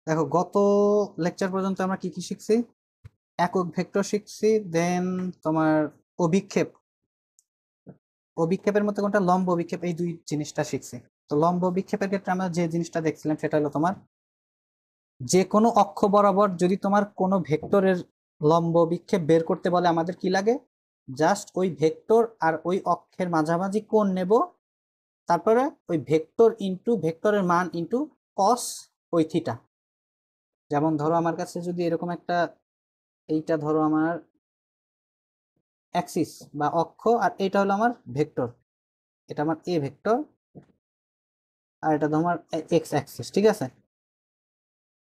দেখো গত লেকচার পর্যন্ত আমরা কি কি শিখছি? একক ভেক্টর শিখছি, দেন তোমার অভিক্ষেপ, অভিক্ষেপের মধ্যে কোনটা লম্ব অভিক্ষেপ, এই দুই জিনিসটা শিখছি। তো লম্ব অভিক্ষেপের ক্ষেত্রে আমরা যে জিনিসটা দেখছিলাম সেটা হলো তোমার যে কোনো অক্ষ বরাবর যদি তোমার কোনো ভেক্টরের লম্ব অভিক্ষেপ বের করতে বলে আমাদের কি লাগে, জাস্ট ওই ভেক্টর আর ওই অক্ষের মাঝামাঝি কোণ নেব, তারপরে ওই ভেক্টর ইনটু ভেক্টরের মান ইনটু কস ওই থিটা। যেমন ধরো আমার কাছে যদি এরকম একটা, এইটা ধরো আমার অ্যাক্সিস বা অক্ষ, আর এটা হলো আমার ভেক্টর, এটা আমার এ ভেক্টর, আর এটা ধরো আমার এক্স অ্যাক্সিস, ঠিক আছে?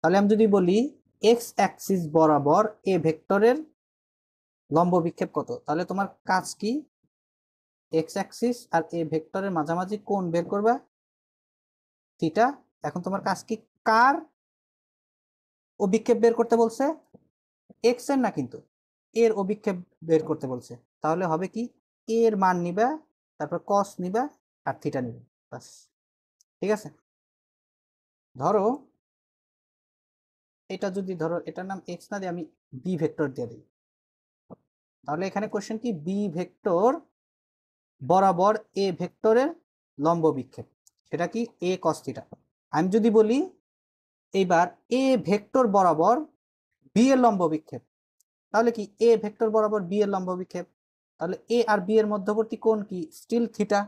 তাহলে আমি যদি বলি এক্স অ্যাক্সিস বরাবর এ ভেক্টরের লম্ব বিক্ষেপ কত, তাহলে তোমার কাজ কি? এক্স অ্যাক্সিস আর এ ভেক্টরের মাঝামাঝি কোণ বের করবা, থিটা। এখন তোমার কাজ কি? কার অভিক্ষেপ বের করতে বলছে? এক্স এর না, কিন্তু এর অভিক্ষেপ বের করতে বলছে। তাহলে হবে কি, এর মান নিবা, তারপর কস নিবা, আর থিটা নিবা, বাস। ঠিক আছে? ধরো এটা যদি ধরো এটার নাম এক্স না দিয়ে আমি বি ভেক্টর দিয়ে দিই, তাহলে এখানে কোশ্চেন কি, বি ভেক্টর বরাবর এ ভেক্টরের লম্ব বিক্ষেপ, সেটা কি এ কস থিটা। আমি যদি বলি এইবার এ ভেক্টর বরাবর বি এর লম্ব বিক্ষেপ, তাহলে কি এ ভেক্টর বরাবর বি এর লম্ব বিক্ষেপ, তাহলে এ আর বি এর মধ্যবর্তী কোণ কি? Still theta.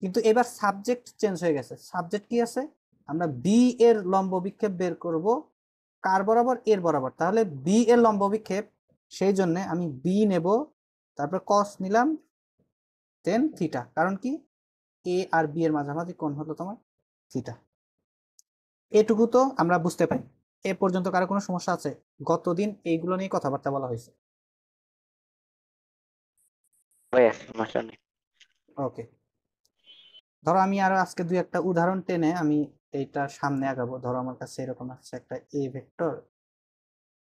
কিন্তু এবার সাবজেক্ট চেঞ্জ হয়ে গেছে। সাবজেক্ট কি আছে? আমরা বি এর লম্ব বিক্ষেপ বের করব কার বরাবর? এর বরাবর। তাহলে বি এর লম্ব বিক্ষেপ, সেই জন্য আমি বি নেব, তারপর কস নিলাম, দেন থিটা। কারণ কি, এ আর বি এর মাঝামাঝি কোণ হলো তোমার থিটা। এটুকু তো আমরা বুঝতে পারি। এ পর্যন্ত কারো কোনো সমস্যা আছে? গতদিন এইগুলো নিয়ে কথাবার্তা বলা হয়েছে। ভাইয়া সমস্যা নেই। ওকে, ধরো আমি আরো আজকে দুই একটা উদাহরণ টেনে আমি এইটা সামনে আগাবো। ধরো আমার কাছে এরকম আছে একটা এ ভেক্টর,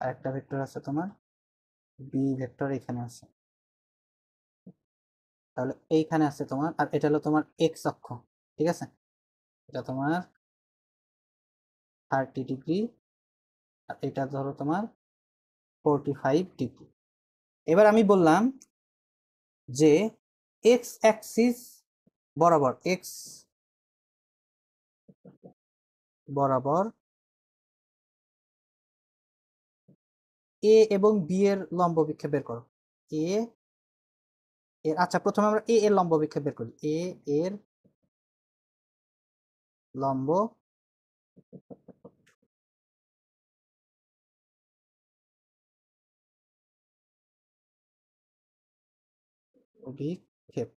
আর একটা ভেক্টর আছে তোমার বি ভেক্টর, এখানে আছে। তাহলে এইখানে আছে তোমার, আর এটা হলো তোমার এক্স অক্ষ, ঠিক আছে? এটা তোমার 30 ডিগ্রি, আর এটা ধরো তোমার 45 ডিগ্রি। এবার আমি বললাম যে এক্স অ্যাক্সিস বরাবর, এক্স বরাবর এ এবং বি এর লম্ব বিক্ষেপ বের করো। এ এর, আচ্ছা প্রথমে আমরা এ এর লম্ব বিক্ষেপ বের করি। এ এর লম্ব অভিক্ষেপ,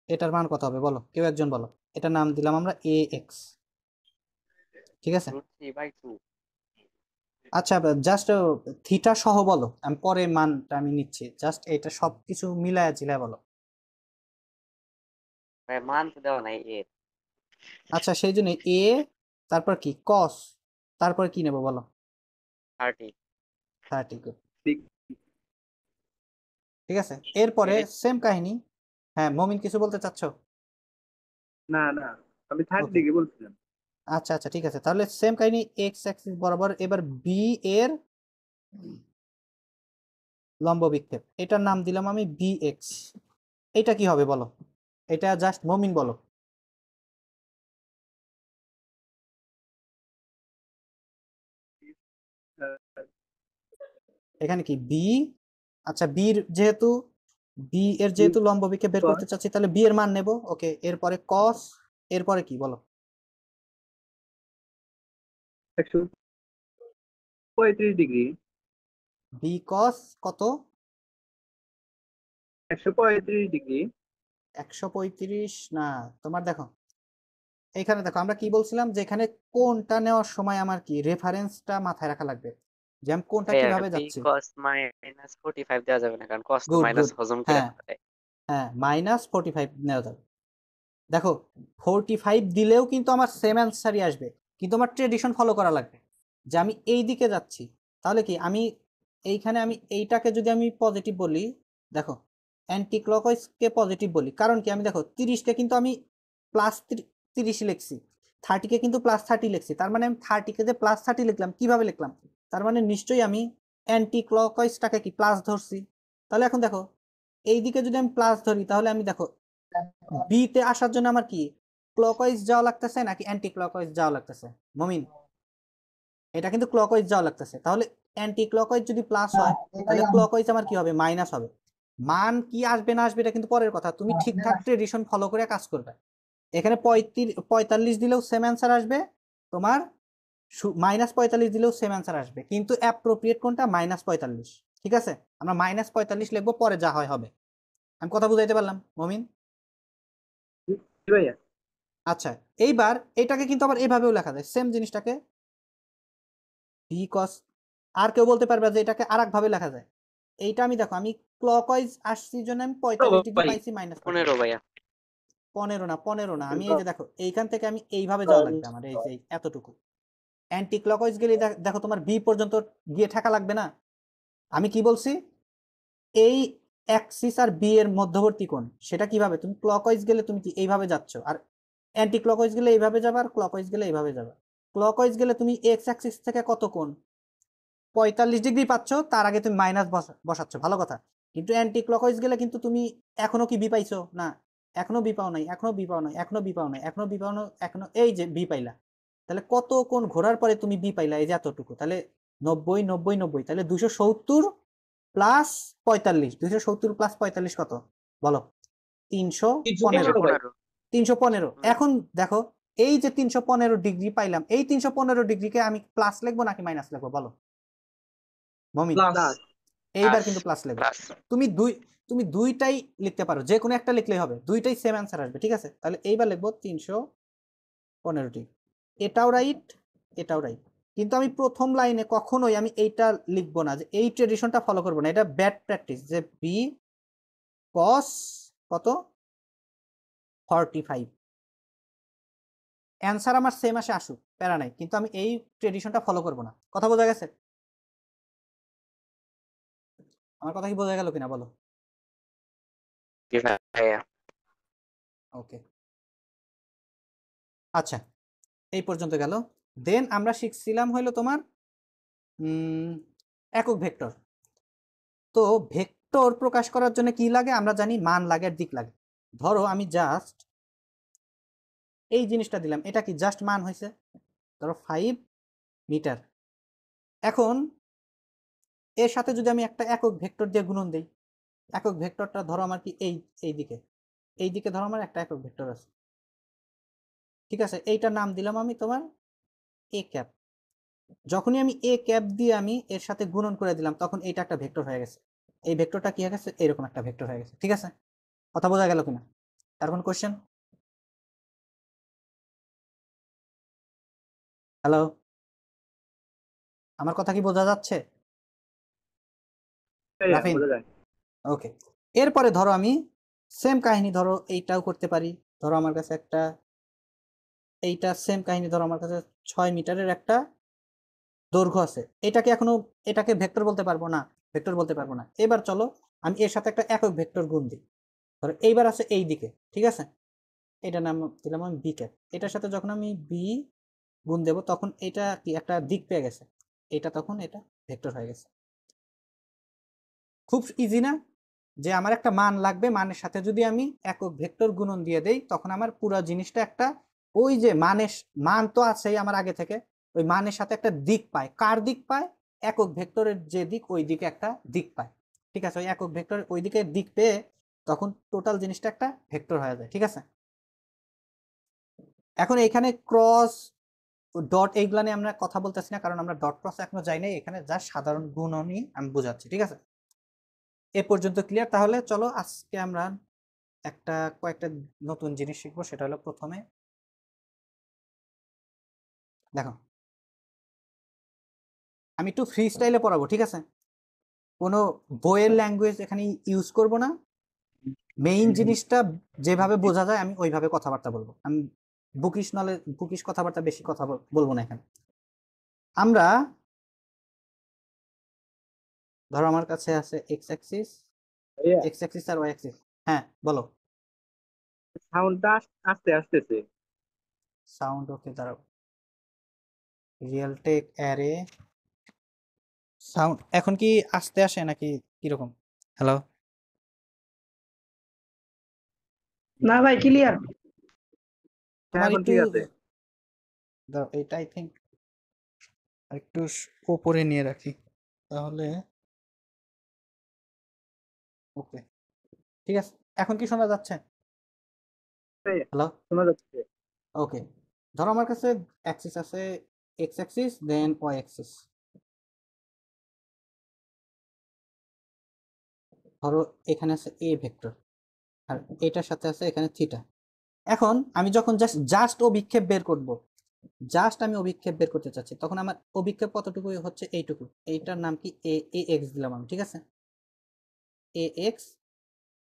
এটার মান কত হবে বলো, কেউ একজন বলো। এটার নাম দিলাম আমরা এ এক্স, ঠিক আছে? √3/2। আচ্ছা, জাস্ট থিটা সহ বলো, আমি পরে মানটা আমি নিচ্ছি, জাস্ট এটা সবকিছু মিলায়া ঝিলায়া বলো। ভাই মান তো দেওয়া নাই এর। আচ্ছা, সেই জন্য এ, তারপর কি কস, তারপর কি নেবো বলো? 30। 30, গুড, ঠিক আছে। এরপরে এটাই। সেম কাহিনী। হ্যাঁ, মমিন কিছু বলতে চাচ্ছ? না না, আমি 30 ওকে, ডিগ্রি বলছিলাম। আচ্ছা আচ্ছা, ঠিক আছে। তাহলে সেম কাহিনী, এক্স অ্যাক্সিস বরাবর এবার বি এর লম্ব বিক্ষেপ, এটার নাম দিলাম আমি বি এক্স। এটা কি হবে বলো? এটা জাস্ট মমিন বলো। এখানে কি বি, আচ্ছা বির যেহেতু, বি এর যেহেতু লম্ব বিক্ষেপ বের করতে চাচ্ছি, তাহলে বি এর মান নেব। ওকে, এরপরে কস, এরপরে কি বলো? 135 ডিগ্রি। বি কস কত? 135 ডিগ্রি। 135 না, তোমার দেখো এখানে দেখো আমরা কি বলছিলাম, যে এখানে কোনটা নেওয়ার সময় আমার কি রেফারেন্সটা মাথায় রাখা লাগবে, যে আমি কোনটা ভাইয়া কিভাবে বি যাচ্ছি। কস -45 দেওয়া যাবে না, কারণ কস তো গুড মাইনাস গুড, হজম করে হ্যাঁ ফেলে। হ্যাঁ, -45 নেওয়া যাবে। দেখো 45 দিলেও কিন্তু আমার সেম অ্যান্সারই আসবে, কিন্তু আমার ট্রেডিশন ফলো করা লাগবে, যে আমি এই দিকে যাচ্ছি। তাহলে কি আমি এইখানে আমি এইটাকে যদি আমি পজিটিভ বলি, দেখো অ্যান্টি ক্লকওয়াইজকে পজিটিভ বলি, কারণ কি আমি দেখো 30কে কিন্তু আমি +30 লিখছি, 30 কে কিন্তু +30 লিখছি, তার মানে আমি 30 কে যে +30 লিখলাম, কিভাবে লিখলাম? তার মানে নিশ্চয়ই আমি অ্যান্টি ক্লকওয়াইজটাকে কি প্লাস ধরছি। তাহলে এখন দেখো এই দিকে যদি আমি প্লাস ধরি, তাহলে আমি দেখো বি তে আসার জন্য আমার কি ক্লকওয়াইজ যাওয়া লাগতেছে নাকি অ্যান্টি ক্লকওয়াইজ যাওয়া লাগতেছে? মমিন, এটা কিন্তু ক্লকওয়াইজ যাওয়া লাগতেছে। তাহলে অ্যান্টি ক্লকওয়াইজ যদি প্লাস হয়, তাহলে ক্লকওয়াইজ আমার কি হবে? মাইনাস হবে। মান কি আসবে না আসবে এটা কিন্তু পরের কথা, তুমি ঠিকঠাক ট্রেডিশন ফলো করে কাজ করবে। এখানে 45 দিলেও সেম অ্যান্সার আসবে, তোমার -45 দিলেও সেম অ্যান্সার আসবে, কিন্তু অ্যাপ্রোপ্রিয়েট কোনটা? -45। ঠিক আছে, আমরা -45 লিখবো, পরে যা হয় হবে। আমি কথা বুঝাইতে পারলাম মমিন? জি ভাইয়া। আচ্ছা, এইবার এটাকে কিন্তু আবার এভাবেও লেখা যায়, সেম জিনিসটাকে বি কস। আর কেউ বলতে পারবে যে এটাকে আর ভাবে লেখা যায়? এইটা আমি দেখো, আমি ক্লকওয়াইজ আসছি জন্য আমি 45 ডিগ্রি ভাই পাইছি, পনেরো ভাইয়া। -15 না, আমি এই যে দেখো এইখান থেকে আমি এইভাবে যাওয়া লাগবে আমার, এই যে এতটুকু। অ্যান্টি ক্লকওয়াইজ গেলে দেখো তোমার বি পর্যন্ত গিয়ে ঠেকা লাগবে না। আমি কি বলছি? এই অ্যাক্সিস আর বি এর মধ্যবর্তী কোণ, সেটা কিভাবে? তুমি ক্লকওয়াইজ গেলে তুমি কি এইভাবে যাচ্ছ, আর অ্যান্টি ক্লকওয়াইজ গেলে এইভাবে যাবে, আর ক্লকওয়াইজ গেলে এইভাবে যাবে। ক্লকওয়াইজ গেলে তুমি এক্স অ্যাক্সিস থেকে কত কোণ? 45 ডিগ্রি পাচ্ছ, তার আগে তুমি মাইনাস বসাচ্ছ, ভালো কথা। কিন্তু অ্যান্টি ক্লকওয়াইজ গেলে কিন্তু তুমি এখনো কি বি পাইছো না? এখনো বি পাও নাই, এখনো বি পাও নাই, এখনো বি পাও নাই, এখনো বি পাও না, এখনো এই যে বি পাইলা। তাহলে কত কোণ ঘোরার পরে তুমি বি পাইলা? এই যে এতটুকু। তাহলে 90 90 90, তাহলে 270 প্লাস 45, 270 প্লাস 45 কত বলো? 315। 315। 315। এখন দেখো এই যে 315 ডিগ্রি পাইলাম, এই 315 ডিগ্রিকে আমি প্লাস লিখবো নাকি মাইনাস লিখবো বলো মমিন? প্লাস। এইবার কিন্তু প্লাস লিখবো। প্লাস। তুমি দুইটাই লিখতে পারো, যে কোনো একটা লিখলেই হবে, দুইটাই সেম অ্যান্সার আসবে। ঠিক আছে, তাহলে এইবার লিখবো 315 ডিগ্রি। এটাও রাইট, এটাও রাইট। কিন্তু আমি প্রথম লাইনে কখনোই আমি এইটা লিখবো না, যে এই ট্রেডিশনটা ফলো করবো না, এটা ব্যাড প্র্যাকটিস। যে বি কস কত 45, অ্যান্সার আমার সেম আসে, আসুক, প্যারা নাই, কিন্তু আমি এই ট্রেডিশনটা ফলো করবো না। কথা বোঝা গেছে? আমার কথা কি বোঝা গেল কিনা বলো? জি ভাইয়া। ওকে, আচ্ছা, এই পর্যন্ত গেল। দেন আমরা শিখছিলাম হইলো তোমার একক ভেক্টর। তো ভেক্টর প্রকাশ করার জন্য কি লাগে আমরা জানি? মান লাগে আর দিক লাগে। ধরো আমি জাস্ট এই জিনিসটা দিলাম, এটা কি জাস্ট মান হয়েছে? ধরো 5 মিটার। এখন এর সাথে যদি আমি একটা একক ভেক্টর দিয়ে গুণন দেই, একক ভেক্টরটা ধরো আমার কি এই দিকে ধরো আমার একটা একক ভেক্টর আছে। ঠিক আছে, এইটার নাম দিলাম আমি তোমার এ ক্যাপ। যখনই আমি এ ক্যাপ দিয়ে আমি এর সাথে গুণন করে দিলাম, তখন এইটা একটা ভেক্টর হয়ে গেছে। এই ভেক্টরটা কি হয়ে গেছে? এরকম একটা ভেক্টর হয়ে গেছে। ঠিক আছে, কথা বোঝা গেল কিনা? তার কোন কোশ্চেন? হ্যালো, আমার কথা কি বোঝা যাচ্ছে ভাইয়া, রাফিন? বোঝা যায়। ওকে, এরপরে ধরো আমি সেম কাহিনী, ধরো এইটাও করতে পারি। ধরো আমার কাছে একটা, এইটা সেম কাহিনী, ধরো আমার কাছে 6 মিটারের একটা দৈর্ঘ্য আছে। এটাকে ভেক্টর বলতে পারবো না, ভেক্টর বলতে পারবো না। এবার চলো আমি এর সাথে একটা একক ভেক্টর গুণ দিই। ধরো এইবার আছে এই দিকে, ঠিক আছে, এটার নাম দিলাম আমি বি ক্যাপ। এটার সাথে যখন আমি বি গুণ দেব, তখন এটা কি একটা দিক পেয়ে গেছে, এটা তখন এটা ভেক্টর হয়ে গেছে। খুব ইজি না? যে আমার একটা মান লাগবে, মানের সাথে যদি আমি একক ভেক্টর গুণন দিয়ে দেই, তখন আমার পুরো জিনিসটা একটা, ওই যে মান তো আছেই আমার আগে থেকে, ওই মানের সাথে একটা দিক পায়। কার দিক পায়? একক ভেক্টরের যে দিক, ওই দিকে একটা দিক পায়। ঠিক আছে, ওই একক ভেক্টর ওই দিকে দিক পেয়ে তখন টোটাল জিনিসটা একটা ভেক্টর হয়ে যায়। ঠিক আছে, এখন এখানে ক্রস ডট এইগুলা নিয়ে আমরা কথা বলতেছি না, কারণ আমরা ডট ক্রস এখনো যাই নাই, এখানে যা সাধারণ গুণনই আমি বোঝাচ্ছি। ঠিক আছে, এ পর্যন্ত ক্লিয়ার? তাহলে চলো আজকে আমরা কয়েকটা নতুন জিনিস শিখবো। সেটা হলো, প্রথমে দেখো আমি একটু ফ্রি স্টাইলে পড়াবো। ঠিক আছে, কোনো বইয়ের ল্যাঙ্গুয়েজ এখানে ইউজ করব না। মেইন জিনিসটা যেভাবে বোঝা যায় আমি ওইভাবে কথাবার্তা বলবো। আমি বুকিশ কথাবার্তা বেশি কথা বলবো না এখানে। আমরা ধরো আমার কাছে আছে এক্স অ্যাক্সিস ভাইয়া, আর ওয়াই অ্যাক্সিস। হ্যাঁ বলো। সাউন্ডটা আসতে আসতেছে। সাউন্ড ওকে, দাঁড়াও। রিয়েল টেক অ্যারে সাউন্ড এখন কি আসতে আসে নাকি কিরকম? হ্যালো, না ভাই, ক্লিয়ার। তোমার এখন একটু ঠিক আছে। দাঁড়াও, এটা আই থিঙ্ক একটু উপরে নিয়ে রাখি, তাহলে ওকে, ঠিক আছে। এখন কি শোনা যাচ্ছে? ভাইয়া, হ্যালো, শোনা যাচ্ছে। ওকে। ধরো আমার কাছে অ্যাক্সিস আছে, এক্স অ্যাক্সিস দেন ওয়াই অ্যাক্সিস। ধরো এখানে আছে এ ভেক্টর, আর এটার সাথে আছে এখানে থিটা। এখন আমি যখন জাস্ট অভিক্ষেপ বের করব, জাস্ট আমি অভিক্ষেপ বের করতে চাচ্ছি, তখন আমার অভিক্ষেপ কতটুকু হচ্ছে? এইটুকু। এইটার নাম কি? এ এক্স দিলাম আমি, ঠিক আছে? এ এক্স।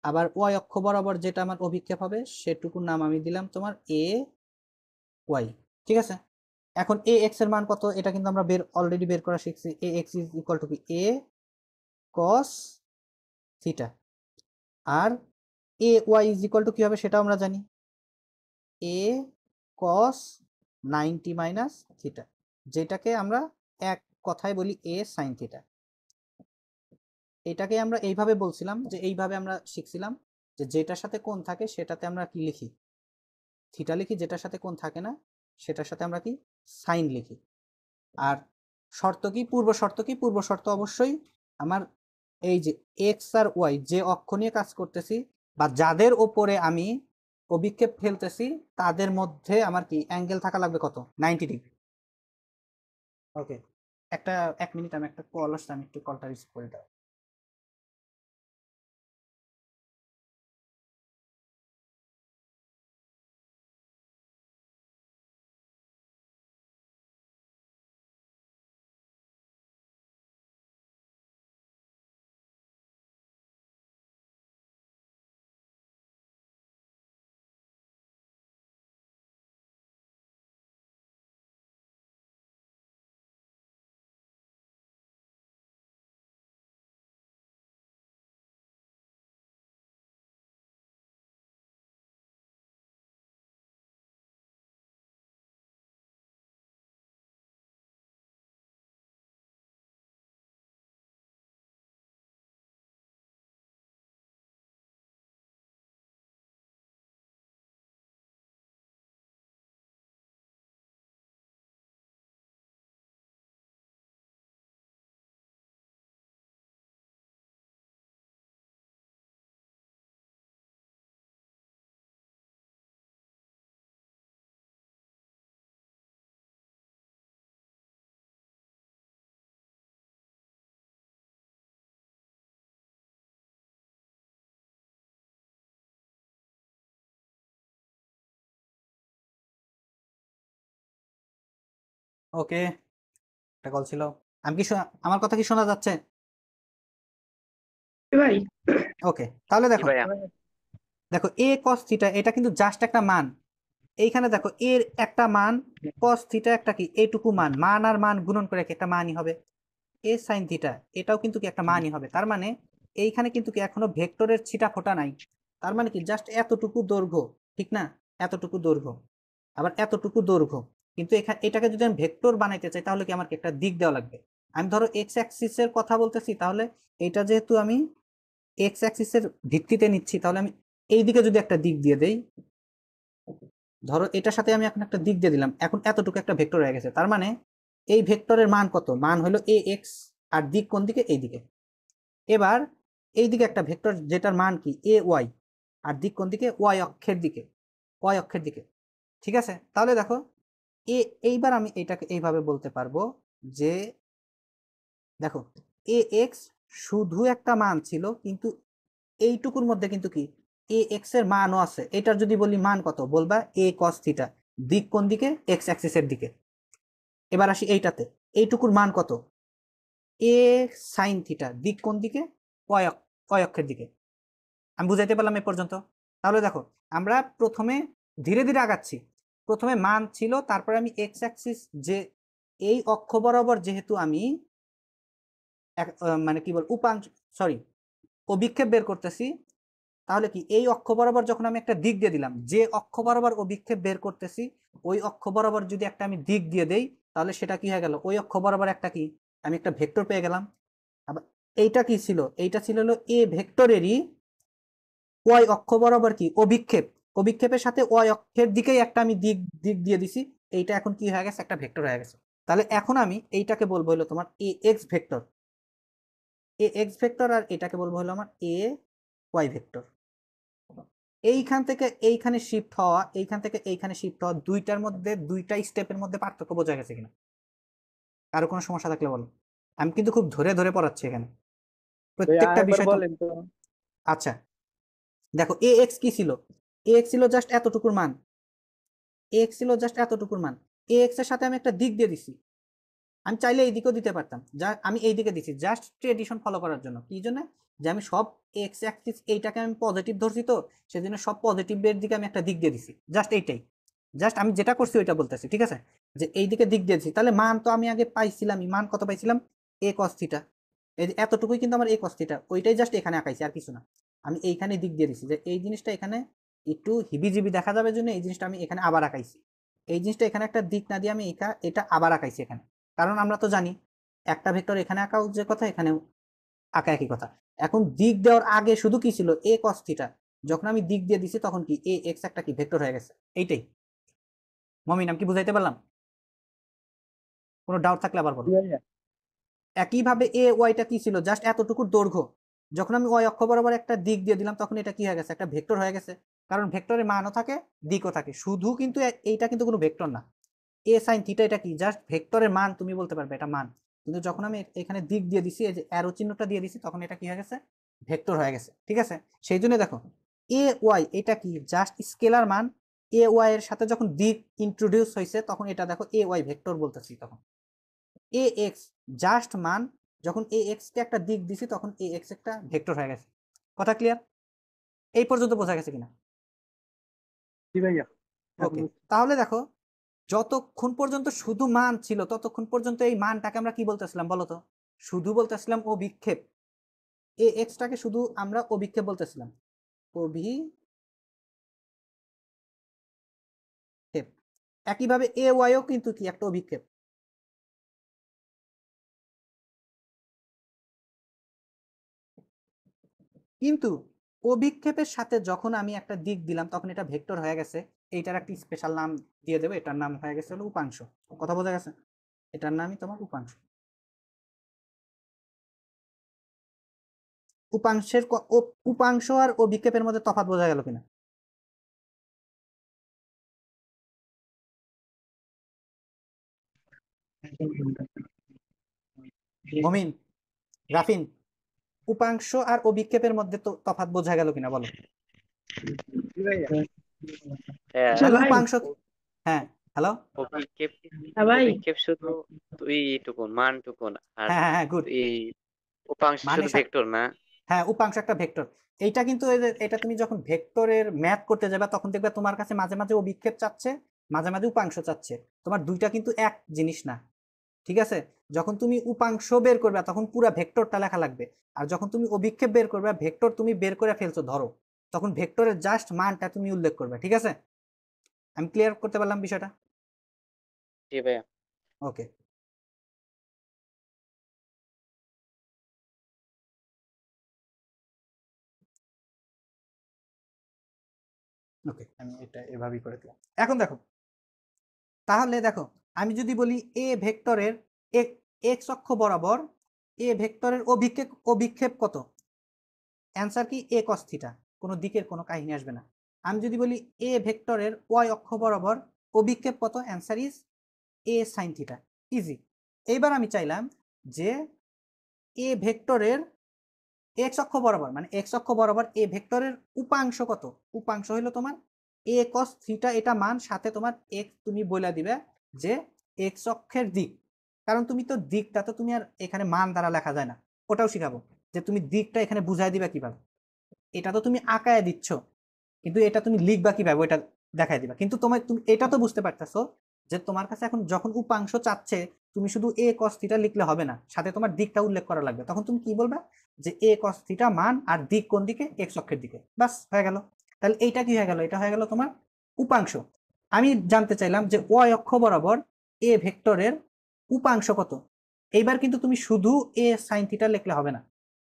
আবার ওয়াই অক্ষ বরাবর যেটা আমার অভিক্ষেপ হবে সেটুকুর নাম আমি দিলাম তোমার এ ওয়াই, ঠিক আছে? এখন এ এক্স এর মান কত? এটা কিন্তু আমরা অলরেডি বের করা শিখছি। A X is equal to কি? A cos theta. আর A Y is equal to কি হবে সেটা আমরা জানি, এ কস 90 মাইনাস থিটা, যেটাকে আমরা এক কথায় বলি এ সাইন থিটা। এটাকে আমরা এইভাবে বলছিলাম, যে এইভাবে আমরা শিখছিলাম যে যেটার সাথে কোণ থাকে সেটাতে আমরা কি লিখি? থিটা লিখি। যেটার সাথে কোণ থাকে না সেটার সাথে আমরা কি? সাইন লিখি। আর শর্ত কি? পূর্ব শর্ত কি? পূর্ব শর্ত অবশ্যই আমার এই যে এক্স আর ওয়াই যে অক্ষ নিয়ে কাজ করতেছি বা যাদের ওপরে আমি অভিক্ষেপ ফেলতেছি তাদের মধ্যে আমার কি অ্যাঙ্গেল থাকা লাগবে? কত? 90 ডিগ্রি। ওকে, একটা 1 মিনিট, আমি একটা কল আসছে, আমি একটু কলটা রিসিভ করে দাও। ওকে, একটা কল ছিল। আমি কি আমার কথা কি শোনা যাচ্ছে? ভাই। ওকে, তাহলে জি দেখো, ভাইয়া। দেখো এ কস থিটা এটা কিন্তু জাস্ট একটা মান। এইখানে দেখো এর একটা মান, কস থিটা একটা কি এইটুকু মান, মান আর মান গুণন করে কি একটা মানই হবে। এ সাইন থিটা এটাও কিন্তু কি একটা মানই হবে। তার মানে এইখানে কিন্তু কি এখনো ভেক্টরের ছিটা ফোটা নাই। তার মানে কি জাস্ট এতটুকু দৈর্ঘ্য, ঠিক না? এতটুকু দৈর্ঘ্য, আবার এতটুকু দৈর্ঘ্য। কিন্তু এখানে এটাকে যদি আমি ভেক্টর বানাইতে চাই তাহলে কি আমার একটা দিক দেওয়া লাগবে। আমি ধরো এক্স অ্যাক্সিসের কথা বলতেছি, তাহলে এটা যেহেতু আমি এক্স অ্যাক্সিসের ভিত্তিতে নিচ্ছি, তাহলে আমি এই দিকে যদি একটা দিক দিয়ে দেই, ধরো এটার সাথে আমি এখন একটা দিক দিয়ে দিলাম, এখন এতটুকু একটা ভেক্টর হয়ে গেছে। তার মানে এই ভেক্টরের মান কত? মান হলো এ এক্স, আর দিক কোন দিকে? এই দিকে। এবার এই দিকে একটা ভেক্টর যেটার মান কি এ ওয়াই, আর দিক কোন দিকে? ওয়াই অক্ষের দিকে, ওয়াই অক্ষের দিকে, ঠিক আছে? তাহলে দেখো এইবার আমি এটাকে এইভাবে বলতে পারবো যে দেখো এ এক্স শুধু একটা মান ছিল, কিন্তু এইটুকুর মধ্যে কিন্তু কি এ এক্স এর মানও আছে। এটার যদি বলি মান কত, বলবা এ কস থিটা, দিক কোন দিকে? এক্স অ্যাক্সিসের দিকে। এবার আসি এইটাতে, এইটুকুর মান কত? এ সাইন থিটা, দিক কোন দিকে? ওয়াই অক্ষের দিকে। আমি বুঝাইতে পারলাম এ পর্যন্ত? তাহলে দেখো আমরা প্রথমে ধীরে ধীরে আগাচ্ছি। প্রথমে মান ছিল, তারপরে আমি এক্স অ্যাক্সিস যে এই অক্ষ বরাবর যেহেতু আমি মানে কি বল উপাংশ, সরি, অভিক্ষেপ বের করতেছি, তাহলে কি এই অক্ষ বরাবর যখন আমি একটা দিক দিয়ে দিলাম, যে অক্ষ বরাবর অভিক্ষেপ বের করতেছি ওই অক্ষ বরাবর যদি একটা আমি দিক দিয়ে দেই, তাহলে সেটা কি হয়ে গেল, ওই অক্ষ বরাবর একটা কি আমি একটা ভেক্টর পেয়ে গেলাম। আবার এইটা কি ছিল, এইটা ছিল হলো এ ভেক্টরেরই ওয়াই অক্ষ বরাবর কি অভিক্ষেপ, অভিক্ষেপের সাথে ওয়াই অক্ষের দিকেই একটা আমি দিক দিক দিয়ে দিছি, এইটা এখন কি হয়ে গেছে, একটা ভেক্টর হয়ে গেছে। তাহলে এখন আমি এইটাকে বলবো হলো তোমার এ এক্স ভেক্টর, এ এক্স ভেক্টর, আর এটাকে বলবো হলো আমার এ ওয়াই ভেক্টর। এইখান থেকে এইখানে শিফট হওয়া, এইখান থেকে এইখানে শিফট হওয়া, দুইটার মধ্যে দুইটা স্টেপের মধ্যে পার্থক্য বোঝা গেছে কিনা, কারো কোনো সমস্যা থাকলে বলো। আমি কিন্তু খুব ধরে ধরে পড়াচ্ছি এখানে প্রত্যেকটা বিষয়। বলেন তো। আচ্ছা দেখো এ এক্স কি ছিল, এ এক্স ছিল জাস্ট এতটুকুর মান, এ এক্স ছিল জাস্ট এতটুকুর মান, এ এক্স এর সাথে আমি একটা দিক দিয়ে দিছি, আমি চাইলে এই দিকেও দিতে পারতাম, যা আমি এই দিকে দিছি জাস্ট ট্রেডিশন ফলো করার জন্য। কি জন্য, যে আমি সব এক্স অ্যাক্সিস এইটাকে আমি পজিটিভ ধরছি, তো সেজন্য সব পজিটিভের দিকে আমি একটা দিক দিয়ে দিছি, জাস্ট এইটাই, জাস্ট আমি যেটা করছি ওইটা বলতেছি, ঠিক আছে, যে এই দিকে দিক দিয়ে দিছি। তাহলে মান তো আমি আগে পাইছিলাম, মান কত পাইছিলাম, এ কস থিটা, এই যে এতটুকুই কিন্তু আমার এ কস থিটা, ওইটাই জাস্ট এখানে আঁকাইছি আর কিছু না। আমি এইখানে দিক দিয়ে দিছি, যে এই জিনিসটা এখানে একটু হিবিজিবি দেখা যাবে জন্য এই জিনিসটা আমি এখানে আবার আঁকাইছি, এই জিনিসটা এখানে একটা দিক না দিয়ে আমি এটা আবার আঁকাইছি এখানে, কারণ আমরা তো জানি একটা ভেক্টর এখানে আঁকাও যে কথা এখানে আঁকা একই কথা। এখন দিক দেওয়ার আগে শুধু কি ছিল এ কস থিটা, যখন আমি দিক দিয়ে দিছি তখন কি এ এক্স একটা কি ভেক্টর হয়ে গেছে, এইটাই। মমিন আমি কি বুঝাইতে পারলাম, কোনো ডাউট থাকলে আবার বলো। একইভাবে এ ওয়াইটা কি ছিল, জাস্ট এতটুকুর দৈর্ঘ্য, যখন আমি ওয়াই অক্ষ বরাবর একটা দিক দিয়ে দিলাম তখন এটা কি হয়ে গেছে, একটা ভেক্টর হয়ে গেছে, কারণ ভেক্টরের মানও থাকে দিকও থাকে, শুধু কিন্তু এইটা কিন্তু কোনো ভেক্টর না, এ সাইন থিটা এটা কি জাস্ট ভেক্টরের মান, তুমি বলতে পারবে এটা মান, কিন্তু যখন আমি এখানে দিক দিয়ে দিছি, এই যে অ্যারো চিহ্নটা দিয়ে দিছি, তখন এটা কি হয়ে গেছে, ভেক্টর হয়ে গেছে, ঠিক আছে। সেই জন্য দেখো এ ওয়াই এটা কি জাস্ট স্কেলার মান, এ ওয়াই এর সাথে যখন দিক ইন্ট্রোডিউস হয়েছে তখন এটা দেখো এ ওয়াই ভেক্টর বলতেছি, তখন এ এক্স জাস্ট মান, যখন এ এক্স কে একটা দিক দিছি তখন এ এক্স একটা ভেক্টর হয়ে গেছে। কথা ক্লিয়ার, এই পর্যন্ত বোঝা গেছে কিনা? জি ভাইয়া। ওকে, তাহলে দেখো যতক্ষণ পর্যন্ত শুধু মান ছিল ততক্ষণ পর্যন্ত এই মানটাকে আমরা কি বলতেছিলাম বলো তো, শুধু বলতেছিলাম অভিক্ষেপ, এ এক্সটাকে শুধু আমরা অভিক্ষেপ বলতেছিলাম, অভিক্ষেপ। একইভাবে এ ওয়াইও কিন্তু কি একটা অভিক্ষেপ, কিন্তু অভিক্ষেপের সাথে যখন আমি একটা দিক দিলাম তখন এটা ভেক্টর হয়ে গেছে, এইটার একটা স্পেশাল নাম দিয়ে দেবে, এটার নাম হয়ে গেছে হলো উপাংশ। কথা বোঝা গেছে, এটার নামই তোমার উপাংশ। উপাংশের উপাংশ আর অভিক্ষেপের মধ্যে তফাৎ বোঝা গেল কিনা? মমিন, রাফিন, উপাংশ আর অভিক্ষেপের মধ্যে তো তফাৎ বোঝা গেল কিনা বলো। জি ভাইয়া। হ্যাঁ, তাহলে ভাই। উপাংশ, হ্যাঁ হ্যালো, অভিক্ষেপ হ্যাঁ ভাই। অভিক্ষেপ শুধু এইটুকুন মানটুকুন, আর হ্যাঁ হ্যাঁ হ্যাঁ গুড, এই উপাংশ শুধু মানের সাথে, ভেক্টর না। হ্যাঁ উপাংশ একটা ভেক্টর। এইটা কিন্তু এটা তুমি যখন ভেক্টরের ম্যাথ করতে যাবে তখন দেখবে তোমার কাছে মাঝে মাঝে অভিক্ষেপ চাচ্ছে, মাঝে মাঝে উপাংশ চাচ্ছে, তোমার দুইটা কিন্তু এক জিনিস না, ঠিক আছে। যখন তুমি উপাংশ বের করবে তখন পুরো ভেক্টরটা লেখা লাগবে, আর যখন তুমি অভিক্ষেপ বের করবে, ভেক্টর তুমি বের করে ফেলছো ধরো, তখন ভেক্টরের জাস্ট মানটা তুমি উল্লেখ করবে, ঠিক আছে। আমি ক্লিয়ার করতে পারলাম বিষয়টা? জি ভাইয়া। ওকে, ওকে আমি এটা এভাবেই করে দিলাম। এখন দেখো, তাহলে দেখো আমি যদি বলি এ ভেক্টরের এক্স অক্ষ বরাবর এ ভেক্টরের অভিক্ষেপ, অভিক্ষেপ কত, অ্যান্সার কি এ কস থিটা, কোনো দিকের কোনো কাহিনী আসবে না। আমি যদি বলি এ ভেক্টরের ওয়াই অক্ষ বরাবর অভিক্ষেপ কত, answer is a sine theta, easy. এইবার আমি চাইলাম যে এ ভেক্টরের এক্স অক্ষ বরাবর, মানে এক্স অক্ষ বরাবর এ ভেক্টরের উপাংশ কত, উপাংশ হলো তোমার এ কস থিটা, এটা মান, সাথে তোমার এক্স তুমি বলে দিবে যে এক্স অক্ষের দিক, কারণ তুমি তো দিকটা তো তুমি আর এখানে মান দ্বারা লেখা যায় না, ওটাও শিখাবো যে তুমি দিকটা এখানে বুঝাই দিবা কিভাবে, এটা তো তুমি আঁকায় দিচ্ছ কিন্তু এটা তুমি লিখবা কিভাবে ওইটা দেখাই দিবা, কিন্তু তোমার তুমি এটা তো বুঝতে পারতেছো যে তোমার কাছে এখন যখন উপাংশ চাচ্ছে তুমি শুধু এ কস থিটা লিখলে হবে না, সাথে তোমার দিকটা উল্লেখ করা লাগবে, তখন তুমি কি বলবে, যে এ cos থিটা মান আর দিক কোন দিকে, এক্স অক্ষের দিকে, বাস হয়ে গেল। তাহলে এইটা কি হয়ে গেল, এটা হয়ে গেল তোমার উপাংশ। আমি জানতে চাইলাম যে ওয়াই অক্ষ বরাবর এ ভেক্টরের উপাংশ কত। এইবার কিন্তু তুমি শুধু এ সাইন থিটা লিখলে হবে না,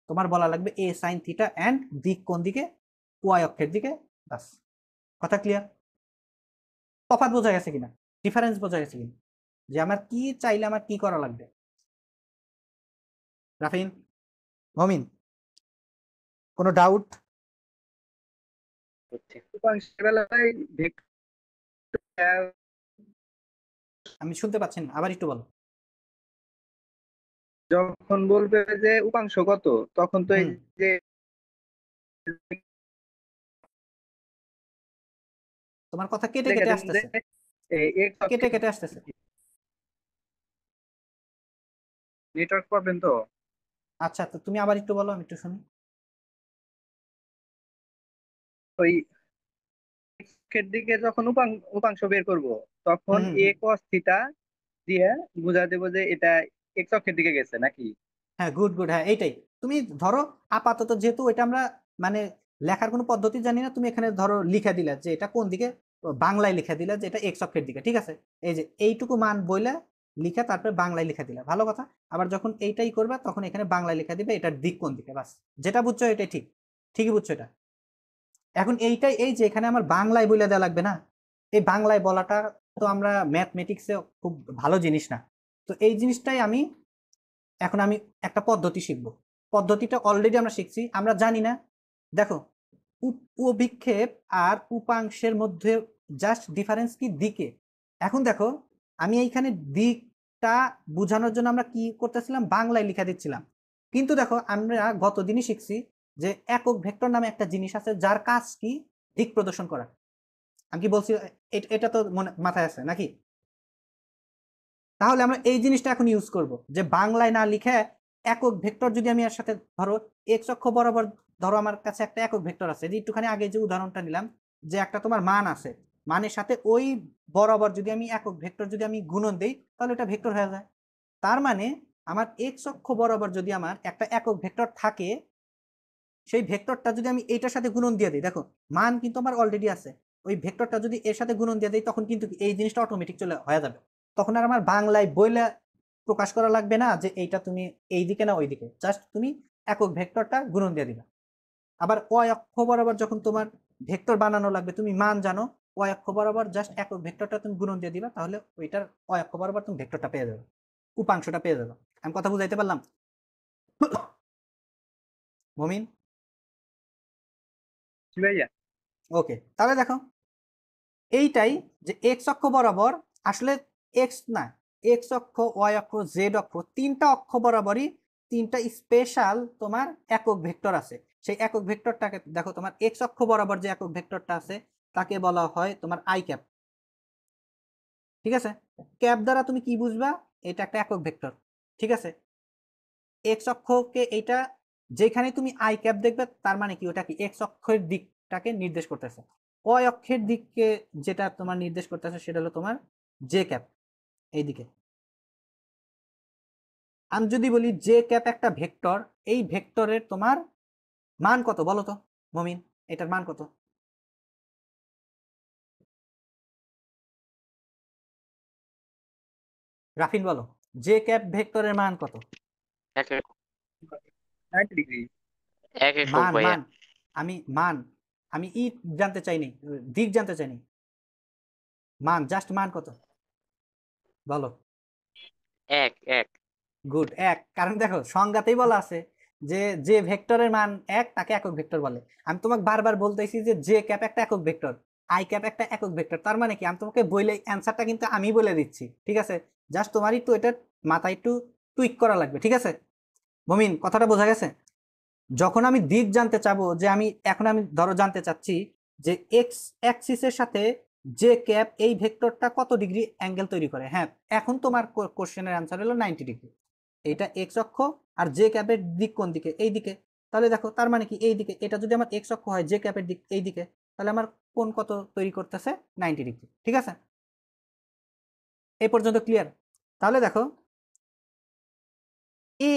তোমার বলা লাগবে এ সাইন থিটা এন্ড দিক কোন দিকে, ওয়াই অক্ষের দিকে, বাস। কথা ক্লিয়ার? তফাৎ বোঝা গেছে কিনা, ডিফারেন্স বোঝা গেছে কিনা, যে আমার কি চাইলে আমার কি করা লাগবে? রাফিন, মমিন, কোনো ডাউট? বুঝছি। উপাংশের বেলায় আমি শুনতে পাচ্ছি না, আবার একটু বলো। যখন বলবে যে উপাংশ কত, তখন তো এই হুম, যে তোমার কথা কেটে লিখে কেটে দেন যে আসতেছে, এক্স কেটে অক্ষের কেটে আসতেছে। নেটওয়ার্ক প্রবলেম তো। আচ্ছা, তো তুমি আবার একটু বলো, আমি একটু শুনি। ওই অক্ষের দিকে যখন উপাংশ বের করব, তখন হুম হুম এ হুম। cos থিটা দিয়ে বুঝা দেবো যে এটা এক্স অক্ষের দিকে গেছে নাকি। হ্যাঁ, গুড গুড, হ্যাঁ এইটাই। তুমি ধরো আপাতত যেহেতু এটা আমরা মানে লেখার কোনো পদ্ধতি জানি না, তুমি এখানে ধরো লিখে দিলা যে এটা কোন দিকে, বাংলায় লিখে দিলা যে এটা এক্স অক্ষের দিকে, ঠিক আছে। এই যে এইটুকু মান বইলা লিখা তারপরে বাংলায় লিখে দিলা, ভালো কথা। আবার যখন এইটাই করবে তখন এখানে বাংলায় লিখে দিবে এটার দিক কোন দিকে, বাস। যেটা বুঝছো এটাই ঠিক, ঠিকই বুঝছো এটা। এখন এইটাই, এই যে এখানে আমার বাংলায় বলে দেওয়া লাগবে না, এই বাংলায় বলাটা তো আমরা ম্যাথমেটিক্সে খুব ভালো জিনিস না। তো এই জিনিসটাই এখন আমি একটা পদ্ধতি শিখব। পদ্ধতিটা অলরেডি আমরা শিখছি, আমরা জানি না। দেখো, অভিক্ষেপ আর উপাংশের মধ্যে জাস্ট ডিফারেন্স কি দিকে। এখন দেখো, আমি এইখানে দিকটা বোঝানোর জন্য আমরা কি করতেছিলাম, বাংলায় লিখে দিচ্ছিলাম। কিন্তু দেখো, আমরা গতদিনই শিখছি যে একক ভেক্টর নামে একটা জিনিস আছে যার কাজ কি, দিক প্রদর্শন করা। আমি কি বলছি, এটা তো মনে মাথায় আছে নাকি? তাহলে আমরা এই জিনিসটা এখন ইউজ করব, যে বাংলায় না লিখে একক ভেক্টর যদি আমি এর সাথে ধরো এক্স অক্ষ বরাবর, ধরো আমার কাছে একটা একক ভেক্টর আছে, যে একটুখানি আগে যে উদাহরণটা নিলাম, যে একটা তোমার মান আছে, মানের সাথে ওই বরাবর যদি আমি একক ভেক্টর যদি আমি গুণন দেই, তাহলে এটা ভেক্টর হয়ে যায়। তার মানে আমার এক্স অক্ষ বরাবর যদি আমার একটা একক ভেক্টর থাকে, সেই ভেক্টরটা যদি আমি এইটার সাথে গুণন দিয়ে দিই, দেখো মান কিন্তু আমার অলরেডি আছে, ওই ভেক্টরটা যদি এর সাথে গুণন দিয়ে দিই, তখন কিন্তু এই জিনিসটা অটোমেটিক চলে হয়ে যাবে। তখন আর আমার বাংলায় বইলে প্রকাশ করা লাগবে না যে এইটা তুমি এই দিকে না ওই দিকে, জাস্ট তুমি একক ভেক্টরটা গুণন দিয়ে দিবা। আবার ওয়াই অক্ষ বরাবর যখন তোমার ভেক্টর বানানো লাগবে, তুমি মান জানো, ওয়াই অক্ষ বরাবর জাস্ট একক ভেক্টরটা তুমি গুণন দিয়ে দিবা, তাহলে ওইটার ওয়াই অক্ষ বরাবর তুমি ভেক্টরটা পেয়ে যাবে, উপাংশটা পেয়ে যাবে। আমি কথা বুঝাইতে পারলাম, মমিন? জি ভাইয়া। ওকে, তাহলে দেখো এইটাই, যে এক্স অক্ষ বরাবর আসলে এক্স না, এক্স অক্ষ, ওয়াই অক্ষ, জেড অক্ষ, তিনটা অক্ষ বরাবরই তিনটা স্পেশাল তোমার একক ভেক্টর আছে। সেই একক ভেক্টরটাকে দেখো, তোমার এক্স অক্ষ বরাবর যে একক ভেক্টরটা আছে তাকে বলা হয় তোমার আই ক্যাপ, ঠিক আছে। ক্যাপ দ্বারা তুমি কি বুঝবা, এটা একটা একক ভেক্টর, ঠিক আছে। এক্স অক্ষকে এইটা যেখানে তুমি আই ক্যাপ দেখবে, তার মানে কি ওটা কি এক্স অক্ষের দিকটাকে নির্দেশ করতেছে। ওয়াই অক্ষের দিককে যেটা তোমার নির্দেশ করতেছে সেটা হলো তোমার জে ক্যাপ, এইদিকে। আমি যদি বলি জে ক্যাপ একটা ভেক্টর, এই ভেক্টরের তোমার মান কত বলো তো মমিন, এটার মান কত? রাফিন বলো, জে ক্যাপ ভেক্টরের মান কত? এক এক 90 ডিগ্রি। এক একক মান ভাইয়া। মান আমি মান, আমি জানতে চাইনি, দিক জানতে চাইনি, মান, জাস্ট মান কত বলো। এক এক গুড, এক। কারণ দেখো সংজ্ঞাতেই বলা আছে যে যে ভেক্টরের মান এক তাকে একক ভেক্টর বলে। আমি তোমাকে বারবার বলতেছি যে জে ক্যাপ একটা একক ভেক্টর, আই ক্যাপ একটা একক ভেক্টর। তার মানে কি, আমি তোমাকে বলে অ্যান্সারটা কিন্তু আমি বলে দিচ্ছি, ঠিক আছে। জাস্ট তোমার একটু এটা মাথায় একটু টুইক করা লাগবে, ঠিক আছে। মমিন, কথাটা বোঝা গেছে? যখন আমি দিক জানতে চাবো, যে আমি এখন আমি ধরো জানতে চাচ্ছি যে এক্স অ্যাক্সিসের সাথে জে ক্যাপ এই ভেক্টরটা কত ডিগ্রি অ্যাঙ্গেল তৈরি করে, হ্যাঁ, এখন তোমার কোশ্চেনের অ্যান্সার হলো 90 ডিগ্রি। এটা এক্স অক্ষ, আর জে ক্যাপের দিক কোন দিকে, এই দিকে। তাহলে দেখো, তার মানে কি এই দিকে, এটা যদি আমার এক্স অক্ষ হয়, জে ক্যাপের দিক এই দিকে, তাহলে আমার কোন কত তৈরি করতেছে, 90 ডিগ্রি, ঠিক আছে। এই পর্যন্ত ক্লিয়ার? তাহলে দেখো, এ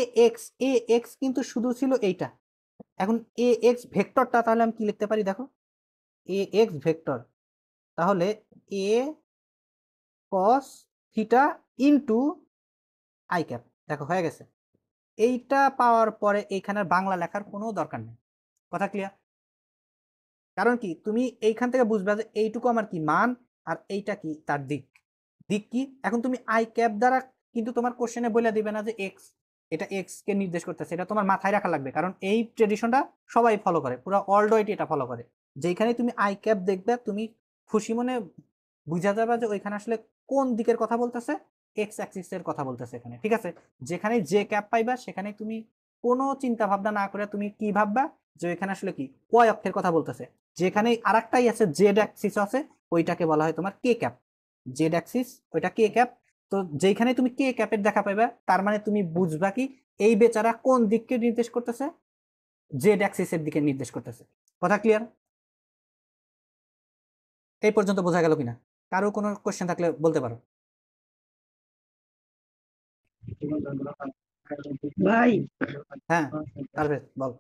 এক্স কিন্তু শুধু ছিল এইটা। এখন এ এক্স ভেক্টরটা তাহলে আমি কি লিখতে পারি দেখো, এ এক্স ভেক্টর তাহলে A cos theta into I cap. দেখো হয়ে গেছে। এইটা পাওয়ার পরে এইখানে বাংলা লেখার কোনো দরকার নেই। কথা ক্লিয়ার? কারণ কি তুমি এইখান থেকে বুঝবে যে এইটুকু আমার কি মান আর এইটা কি তার দিক। দিক কি এখন তুমি আই ক্যাপ দ্বারা কিন্তু তোমার কোশ্চেনে বলে দিবে না যে এক্স, এটা এক্স কে নির্দেশ করতেছে, এটা তোমার মাথায় রাখা লাগবে। কারণ এই ট্রেডিশনটা সবাই ফলো করে, পুরো ওয়ার্ল্ড ওয়াইড এটা ফলো করে। যেখানে তুমি আই ক্যাপ দেখবে তুমি খুশি মনে বুঝা যাবে যে ওইখানে আসলে কোন দিকের কথা বলতেছে, এক্স অ্যাক্সিস এর কথা বলতেছে এখানে। ঠিক আছে, যেখানে যে ক্যাপ পাইবা সেখানে তুমি কোনো চিন্তা ভাবনা না করে তুমি কি ভাববা যে এখানে আসলে কি ওয়াই অক্ষের কথা বলতেছে। যেখানে আরেকটাই আছে জেড অ্যাক্সিস আছে, ওইটাকে বলা হয় তোমার কে ক্যাপ। জেড অ্যাক্সিস ওইটা কে ক্যাপ। তো যেখানে তুমি কে ক্যাপের দেখা পাইবা তার মানে তুমি বুঝবা কি এই বেচারা কোন দিককে নির্দেশ করতেছে, জেড অ্যাক্সিসের দিকে নির্দেশ করতেছে। কথা ক্লিয়ার? এই পর্যন্ত বোঝা গেল কিনা? কারো কোনো কোশ্চেন থাকলে বলতে পারো। ভাই হ্যাঁ পারবে বল।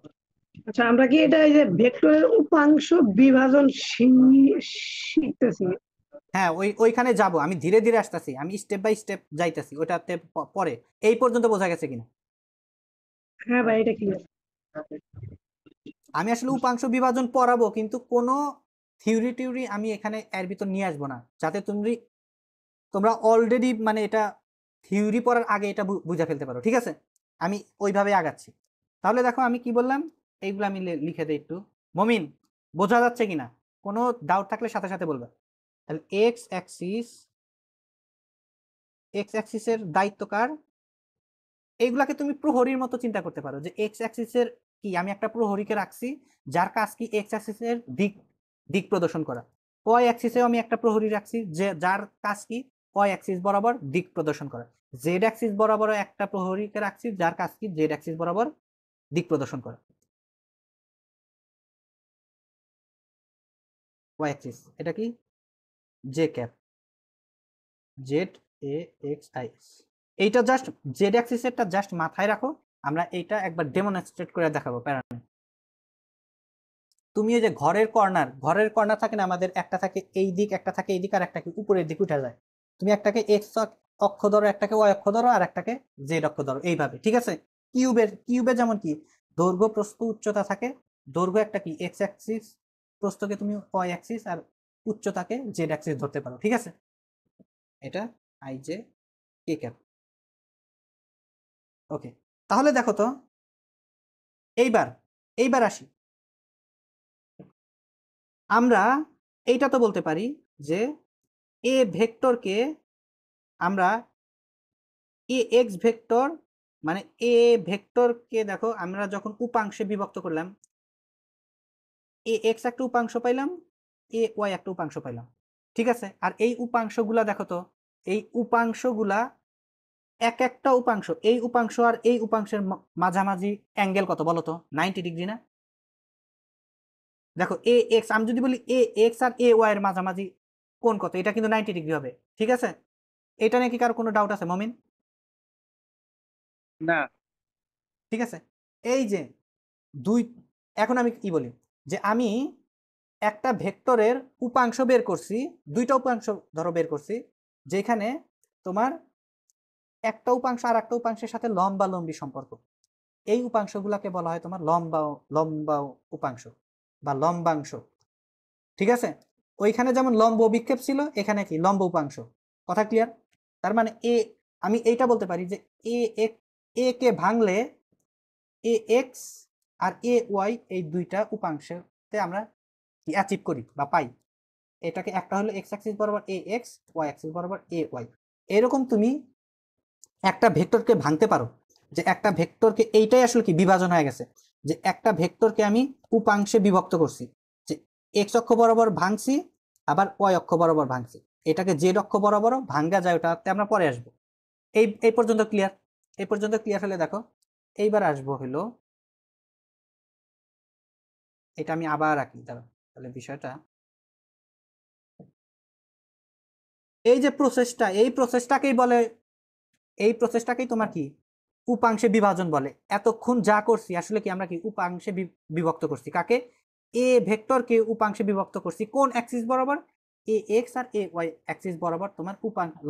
আচ্ছা, আমরা কি এটা এই যে ভেক্টরের উপাংশ বিভাজন শিখতেছি? হ্যাঁ ওইখানে যাব, আমি ধীরে ধীরে আসতেছি, আমি স্টেপ বাই স্টেপ যাইতেছি ওটাতে পরে। এই পর্যন্ত বোঝা গেছে কিনা? হ্যাঁ ভাই, এটা কি? আমি আসলে উপাংশ বিভাজন পড়াবো কিন্তু কোনো থিওরি আমি এখানে এর ভিতর নিয়ে আসবো না, যাতে তোমরা অলরেডি মানে এটা থিওরি পড়ার আগে এটা বুঝে ফেলতে পারো। ঠিক আছে, আমি ওইভাবে আগাচ্ছি। তাহলে দেখো আমি কি বললাম, এইগুলো আমি লিখে দিই একটু। মমিন বোঝা যাচ্ছে কিনা? কোনো ডাউট থাকলে সাথে সাথে বলবে। তাহলে এক্স অ্যাক্সিসের দায়িত্ব কার? এইগুলাকে তুমি প্রহরীর মতো চিন্তা করতে পারো যে এক্স অ্যাক্সিসের কি আমি একটা প্রহরীকে রাখছি যার কাজ কি এক্স অ্যাক্সিসের দিক প্রদর্শন করা। ওয়াই অ্যাক্সিসেও আমি একটা প্রহরী রাখছি যে যার কাজ কি ওয়াই অ্যাক্সিস বরাবর দিক প্রদর্শন করা। জেড অ্যাক্সিস বরাবর একটা প্রহরীকে রাখছি যার কাজ কি জেড অ্যাক্সিস বরাবর দিক প্রদর্শন করা। ওয়াই অ্যাক্সিস এটা কি J cap, Z A x I S. এইটা জাস্ট জেড অ্যাক্সিসেরটা জাস্ট মাথায় রাখো, আমরা এইটা একবার ডেমনস্ট্রেট করে দেখাবো। তুমি এই যে ঘরের কর্নার থাকে না আমাদের, একটা থাকে এই দিক একটা থাকে এই দিক আর একটা কি উপরের দিকে উঠে যায়। তুমি একটাকে এক্স অক্ষ ধরো, একটাকে ওয়াই অক্ষ ধরো আর একটাকে জেড অক্ষ ধরো, এইভাবে। ঠিক আছে, কিউবে যেমন কি দৈর্ঘ্য প্রস্থ উচ্চতা থাকে, দৈর্ঘ্য একটা কি এক্স অ্যাক্সিস, প্রস্থকে তুমি ওয়াই অ্যাক্সিস আর উচ্চতাকে জেড অ্যাক্সিস ধরতে পারো। ঠিক আছে, এটা আই জে কে ক্যাপ। ওকে, তাহলে দেখো তো এইবার আসি আমরা এইটা তো বলতে পারি যে এ ভেক্টরকে আমরা এ এক্স ভেক্টর মানে এ ভেক্টরকে দেখো আমরা যখন উপাংশে বিভক্ত করলাম, এ এক্স একটা উপাংশ পাইলাম, এ ওয়াই একটা উপাংশ পাইলাম। ঠিক আছে, আর এই উপাংশগুলা দেখো তো, এই উপাংশগুলা এক একটা উপাংশ, এই উপাংশ আর এই উপাংশের মাঝামাঝি অ্যাঙ্গেল কত বলো তো? 90 ডিগ্রি না? দেখো এ এক্স আমি যদি বলি এ এক্স আর এ ওয়াই এর মাঝামাঝি কোণ কত, এটা কিন্তু 90 ডিগ্রি হবে। ঠিক আছে, এটা নিয়ে কি কারো কোনো ডাউট আছে মমিন? না। ঠিক আছে, এই যে দুই, এখন আমি কি বলি যে আমি একটা ভেক্টরের উপাংশ বের করছি, দুইটা উপাংশ ধরো বের করছি, যেখানে তোমার একটা উপাংশ আর একটা উপাংশের সাথে লম্বালম্বি সম্পর্ক। এই উপাংশগুলোকে বলা হয় তোমার লম্বা উপাংশ বা লম্বাংশ। ঠিক আছে, ওইখানে যেমন লম্ব বিক্ষেপ ছিল, এখানে কি লম্ব উপাংশ। কথা ক্লিয়ার? তার মানে আমি এইটা বলতে পারি যে এ কে ভাঙলে এ এক্স আর এ ওয়াই এই দুইটা উপাংশতে আমরা কি অ্যাচিভ করি বা পাই। এটাকে একটা হলো এক্স অ্যাক্সিস বরাবর এ এক্স, ওয়াই অ্যাক্সিস বরাবর এ ওয়াই। এরকম তুমি একটা ভেক্টরকে ভাঙতে পারো, যে একটা ভেক্টরকে এইটাই আসলে কি বিভাজন হয়ে গেছে, যে একটা ভেক্টরকে আমি উপাংশে বিভক্ত করছি, যে এক্স অক্ষ বরাবর ভাঙছি আবার ওয়াই অক্ষ বরাবর ভাঙছি, এটাকে জেড অক্ষ বরাবর ভাঙ্গা যায়, ওটাতে আমরা পরে আসবো। এই পর্যন্ত ক্লিয়ার? এই পর্যন্ত ক্লিয়ার হলে দেখো এইবার আসবো হলো এটা আমি আবার আঁকি, দাঁড়া। তাহলে বিষয়টা এই যে প্রসেসটা, এই প্রসেসটাকেই তোমার কি উপাংশে বিভাজন বলে। এতক্ষণ যা করছি আসলে কি আমরা কি উপাংশে বিভক্ত করছি। কাকে? এ ভেক্টরকে উপাংশে বিভক্ত করছি কোন অ্যাক্সিস বরাবর? এ x R A Y axis বরাবর তোমার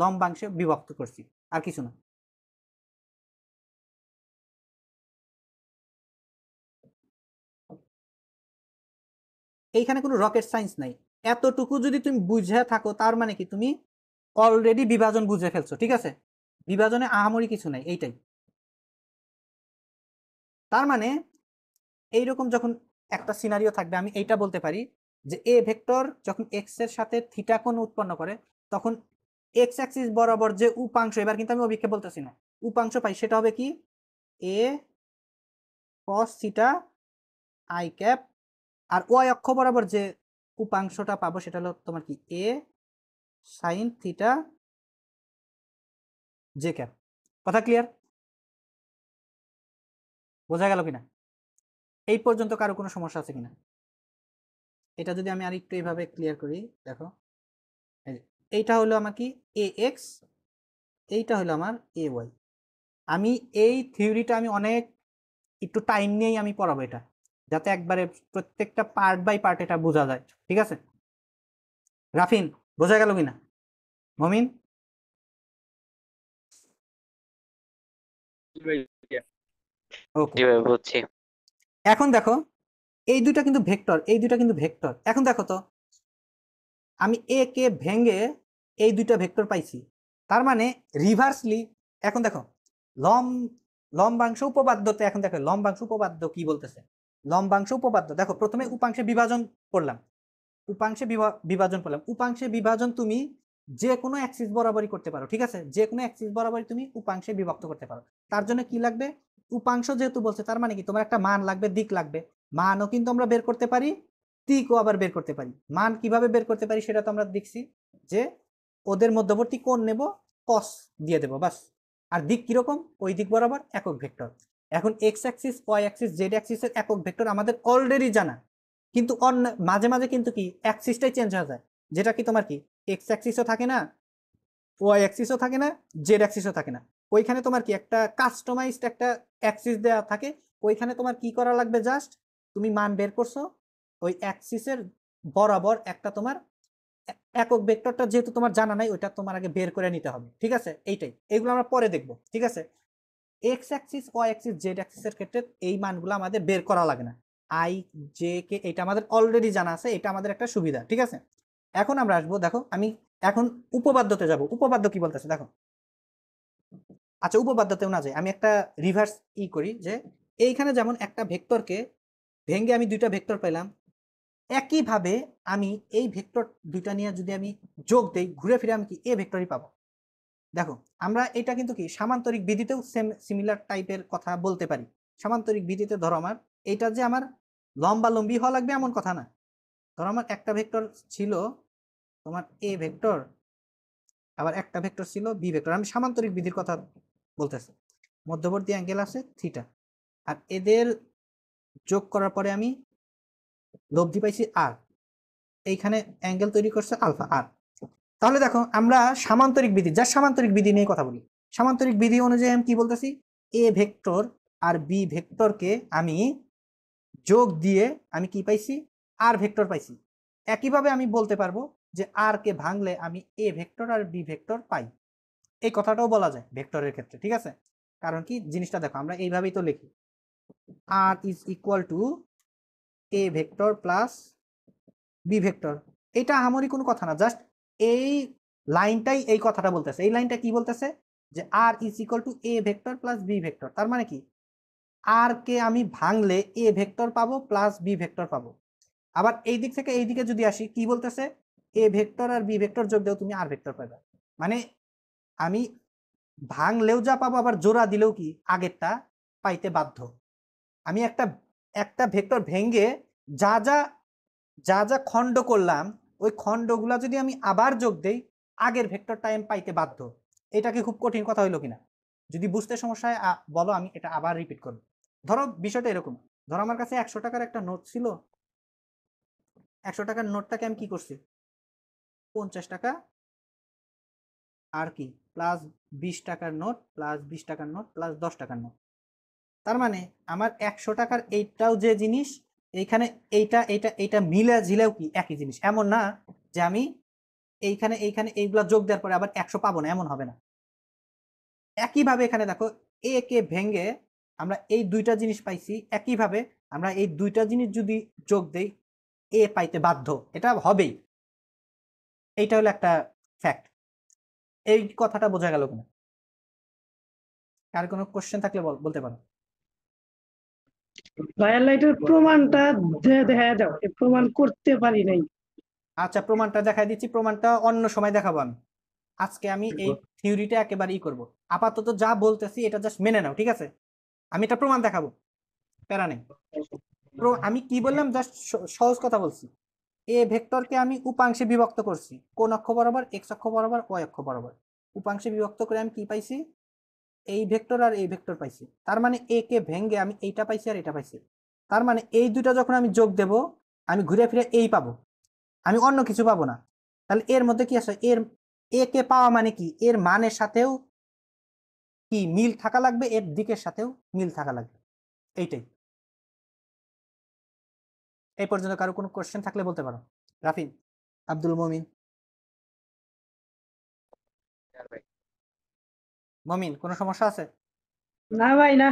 লম্বাংশে বিভক্ত করছি, আর কিছু না। এইখানে কোনো রকেট সায়েন্স নাই। এতটুকু যদি তুমি বুঝে থাকো তার মানে কি তুমি অলরেডি বিভাজন বুঝে ফেলছো, ঠিক আছে? বিভাজনে আহামরি কিছু নাই, এইটাই। তার মানে এইরকম যখন একটা সিনারিও থাকবে আমি এইটা বলতে পারি যে এ ভেক্টর যখন এক্স এর সাথে থিটা কোণ উৎপন্ন করে তখন এক্স অ্যাক্সিস বরাবর যে উপাংশ, এবার কিন্তু আমি অভিক্ষেপ বলতেছি না, উপাংশ পাই সেটা হবে কি A cos theta I cap, আর ওয়াই অক্ষ বরাবর যে উপাংশটা পাবো সেটা হলো তোমার কি A sine theta J cap. কথা ক্লিয়ার? বোঝা গেল কিনা? এই পর্যন্ত কারো কোনো সমস্যা আছে কিনা? এটা যদি আমি আর একটু এইভাবে ক্লিয়ার করি, দেখো এইটা হলো আমার কি এ এক্স, এইটা হলো আমার এ ওয়াই। আমি এই থিওরিটা আমি অনেক একটু টাইম নিয়েই আমি পড়াবো এটা, যাতে একবারে প্রত্যেকটা পার্ট বাই পার্ট এটা বোঝা যায়, ঠিক আছে? রাফিন বোঝা গেল কিনা? মমিন? ওকে, জি ভাই বুঝছি। এখন দেখো এই দুইটা কিন্তু ভেক্টর, এই দুইটা কিন্তু ভেক্টর। এখন দেখো তো আমি এ কে ভেঙে এই দুইটা ভেক্টর পাইছি, তার মানে রিভার্সলি এখন দেখো লম্বাংশ উপপাদ্যতে, এখন দেখো লম্বাংশ উপপাদ্য কি বলতেছে। লম্বাংশ উপপাদ্য দেখো, প্রথমে উপাংশে বিভাজন করলাম, উপাংশে বিভাজন করলাম। উপাংশে বিভাজন তুমি যে কোনো অ্যাক্সিস বরাবরই করতে পারো, ঠিক আছে? যে কোনো অ্যাক্সিস বরাবরই তুমি উপাংশে বিভক্ত করতে পারো। তার জন্য কি লাগবে? উপাংশ যেহেতু বলছে তার মানে কি তোমার একটা মান লাগবে, দিক লাগবে। মানও কিন্তু আমরা বের করতে পারি, দিকও আবার বের করতে পারি। মান কিভাবে বের করতে পারি সেটা তো আমরা দেখছি, যে ওদের মধ্যবর্তী কোণ নেব, কস দিয়ে দেবো বাস। আর দিক কিরকম? ওই দিক বরাবর একক ভেক্টর। এখন X axis, Y axis, Z অ্যাক্সিসের একক ভেক্টর আমাদের অলরেডি জানা, কিন্তু মাঝে মাঝে কিন্তু কি অ্যাক্সিসটাই চেঞ্জ হয়ে যায়, যেটা কি তোমার কি এক্স অ্যাক্সিসও থাকে না, ওয়াই অ্যাক্সিসও থাকে না, জেড অ্যাক্সিসও থাকে না। ওইখানে তোমার কি একটা কাস্টমাইজড একটা অ্যাক্সিস দেওয়া থাকে, ওইখানে তোমার কি করা লাগবে? জাস্ট তুমি মান বের করছো, ওই অ্যাক্সিসের বরাবর একটা তোমার একক ভেক্টরটা যেহেতু তোমার জানা নাই, ওইটা তোমার আগে বের করে নিতে হবে, ঠিক আছে? এইটাই, এগুলো আমরা পরে দেখব, ঠিক আছে? X axis, Y axis, Z অ্যাক্সিসের ক্ষেত্রে এই মানগুলো আমাদের বের করা লাগে না। আই জে কে এটা আমাদের অলরেডি জানা আছে, এটা আমাদের একটা সুবিধা, ঠিক আছে? এখন আমরা আসবো, দেখো আমি এখন উপপাদ্যতে যাব। উপপাদ্য কি বলতেছে দেখো। আচ্ছা, উপপাদ্যতেও না যাই, আমি একটা রিভার্স করি, যে এইখানে যেমন একটা ভেক্টরকে ভেঙে আমি দুইটা ভেক্টর পেলাম, একইভাবে আমি এই ভেক্টর দুইটা নিয়ে যদি আমি যোগ দেই, ঘুরে ফিরে আমি কি এ ভেক্টরই পাবো। দেখো আমরা এটা কিন্তু কি সামান্তরিক বিধিতেও সিমিলার টাইপের কথা বলতে পারি। সামান্তরিক বিধিতে ধরো আমার এইটা যে আমার লম্বালম্বি হওয়া লাগবে এমন কথা না। ধরো আমার একটা ভেক্টর ছিল তোমার এ ভেক্টর, আবার একটা ভেক্টর ছিল বি ভেক্টর। আমি সামান্তরিক বিধির কথা বলতেছি। মধ্যবর্তী অ্যাঙ্গেল আছে থিটা, আর এদের যোগ করার পরে আমি লব্ধি পাইছি আর, এইখানে অ্যাঙ্গেল তৈরি করছে আলফা আর। তাহলে দেখো আমরা সামান্তরিক বিধি, যা সামান্তরিক বিধি নিয়ে কথা বলি, সামান্তরিক বিধি অনুযায়ী আমি কি বলতেছি, এ ভেক্টর আর বি ভেক্টরকে আমি যোগ দিয়ে আমি কি পাইছি? আর ভেক্টর পাইছি। একইভাবে আমি বলতে পারবো যে আর কে ভাঙলে আমি এ ভেক্টর আর বি ভেক্টর পাই। এই কথাটাও বলা যায় ভেক্টরের ক্ষেত্রে, ঠিক আছে? কারণ কি জিনিসটা দেখো আমরা এইভাবেই তো লিখি, R is equal to A vector plus B vector. এটা আহামরি কোনো কথা না, জাস্ট এই লাইনটাই এই কথাটা বলতেছে। এই লাইনটা কি বলতেছে? যে R is equal to A vector plus B vector. তার মানে কি আর কে আমি ভাঙলে এ ভেক্টর পাবো প্লাস বি ভেক্টর পাবো। আবার এই দিক থেকে এই দিকে যদি আসি, কি বলতেছে? এ ভেক্টর আর বি ভেক্টর যোগ দেও তুমি আর ভেক্টর পাবে। মানে আমি ভাঙলেও যা পাবো, আবার জোড়া দিলেও কি আগেরটা পাইতে বাধ্য। আমি একটা একটা ভেক্টর ভেঙে যা যা যা যা খণ্ড করলাম, ওই খণ্ডগুলা যদি আমি আবার যোগ দেই, আগের ভেক্টরটা আমি পাইতে বাধ্য। এটা কি খুব কঠিন কথা হইলো কিনা? যদি বুঝতে সমস্যা হয় বলো, আমি এটা আবার রিপিট করব। ধরো বিষয়টা এরকম, ধরো আমার কাছে 100 টাকার একটা নোট ছিল, 100 টাকার নোটটাকে আমি কি করছি? 50 টাকা আর কি প্লাস 20 টাকার নোট প্লাস 20 টাকার নোট প্লাস 10 টাকার নোট। তার মানে আমার 100 টাকার এইটাও যে জিনিস, এইখানে এইটা এইটা এইটা মিলে ঝিলেও কি একই জিনিস। এমন না যে আমি এইখানে এইখানে এইগুলা যোগ দেওয়ার পরে আবার 100 পাবো না, এমন হবে না। একইভাবে এখানে দেখো এ কে ভেঙে আমরা এই দুইটা জিনিস পাইছি, একইভাবে আমরা এই দুইটা জিনিস যদি যোগ দেই এ পাইতে বাধ্য, এটা হবেই। এইটা হলো একটা ফ্যাক্ট। এই কথাটা বোঝা গেল কিনা? কার কোনো কোশ্চেন থাকলে বলতে পারো। ভাইয়ার লাইটের প্রমাণটা দেখা দাও, এই প্রমাণ করতে পারি নাই। আচ্ছা, প্রমাণটা দেখাই দিচ্ছি। প্রমাণটা অন্য সময় দেখাবো আমি। আজকে আমি এই থিওরিটা একেবারেই করব। আপাতত যা বলতেছি এটা জাস্ট মেনে নাও, ঠিক আছে? আমি এটা প্রমাণ দেখাবো, প্যারা নেই। আমি কি বললাম, জাস্ট সহজ কথা বলছি। এ ভেক্টরকে আমি উপাংশে বিভক্ত করছি, কোন অক্ষ বরাবর? এক্স অক্ষ বরাবর, ওয়াই অক্ষ বরাবর। উপাংশে বিভক্ত করে আমি কি পাইছি? এই ভেক্টর আর এই ভেক্টর পাইছি। তার মানে এ কে ভেঙে আমি এইটা পাইছি আর এটা পাইছি। তার মানে এই দুইটা যখন আমি যোগ দেব আমি ঘুরে ফিরে এই পাবো, আমি অন্য কিছু পাবো না। তাহলে এর মধ্যে কি আছে? এর এ কে পাওয়া মানে কি? এর মানের সাথেও কি মিল থাকা লাগবে, এর দিকের সাথেও মিল থাকা লাগবে, এইটাই। এই পর্যন্ত কারো কোনো কোশ্চেন থাকলে বলতে পারো। রাফিন, আব্দুল মমিন। মমিন, কোনো সমস্যা আছে? না ভাই না।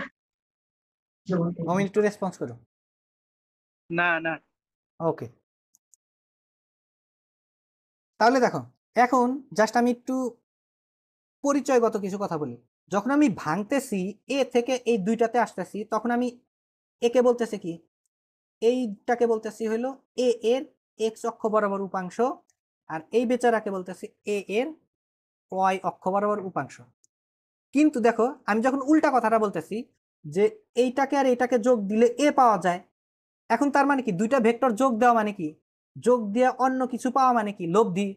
মমিন একটু রেসপন্স করো। না না। ওকে, তাহলে দেখো এখন জাস্ট আমি একটু পরিচয়গত কিছু কথা বলি। যখন আমি ভাঙতেছি এ থেকে এই দুইটাতে আসতেছি, তখন আমি একে বলতেছি কি? এইটাকে বলতেছি হইলো এ এর এক্স অক্ষ বরাবর উপাংশ, আর এই বেচারাকে বলতেছি এ এর ওয়াই অক্ষ বরাবর উপাংশ। কিন্তু দেখো আমি যখন উল্টা কথাটা বলতেছি যে এইটাকে আর এইটাকে যোগ দিলে এ পাওয়া যায়, এখন তার মানে কি? দুইটা ভেক্টর যোগ দেওয়া মানে কি? যোগ দিয়ে অন্য কিছু পাওয়া মানে কি? লব্ধি।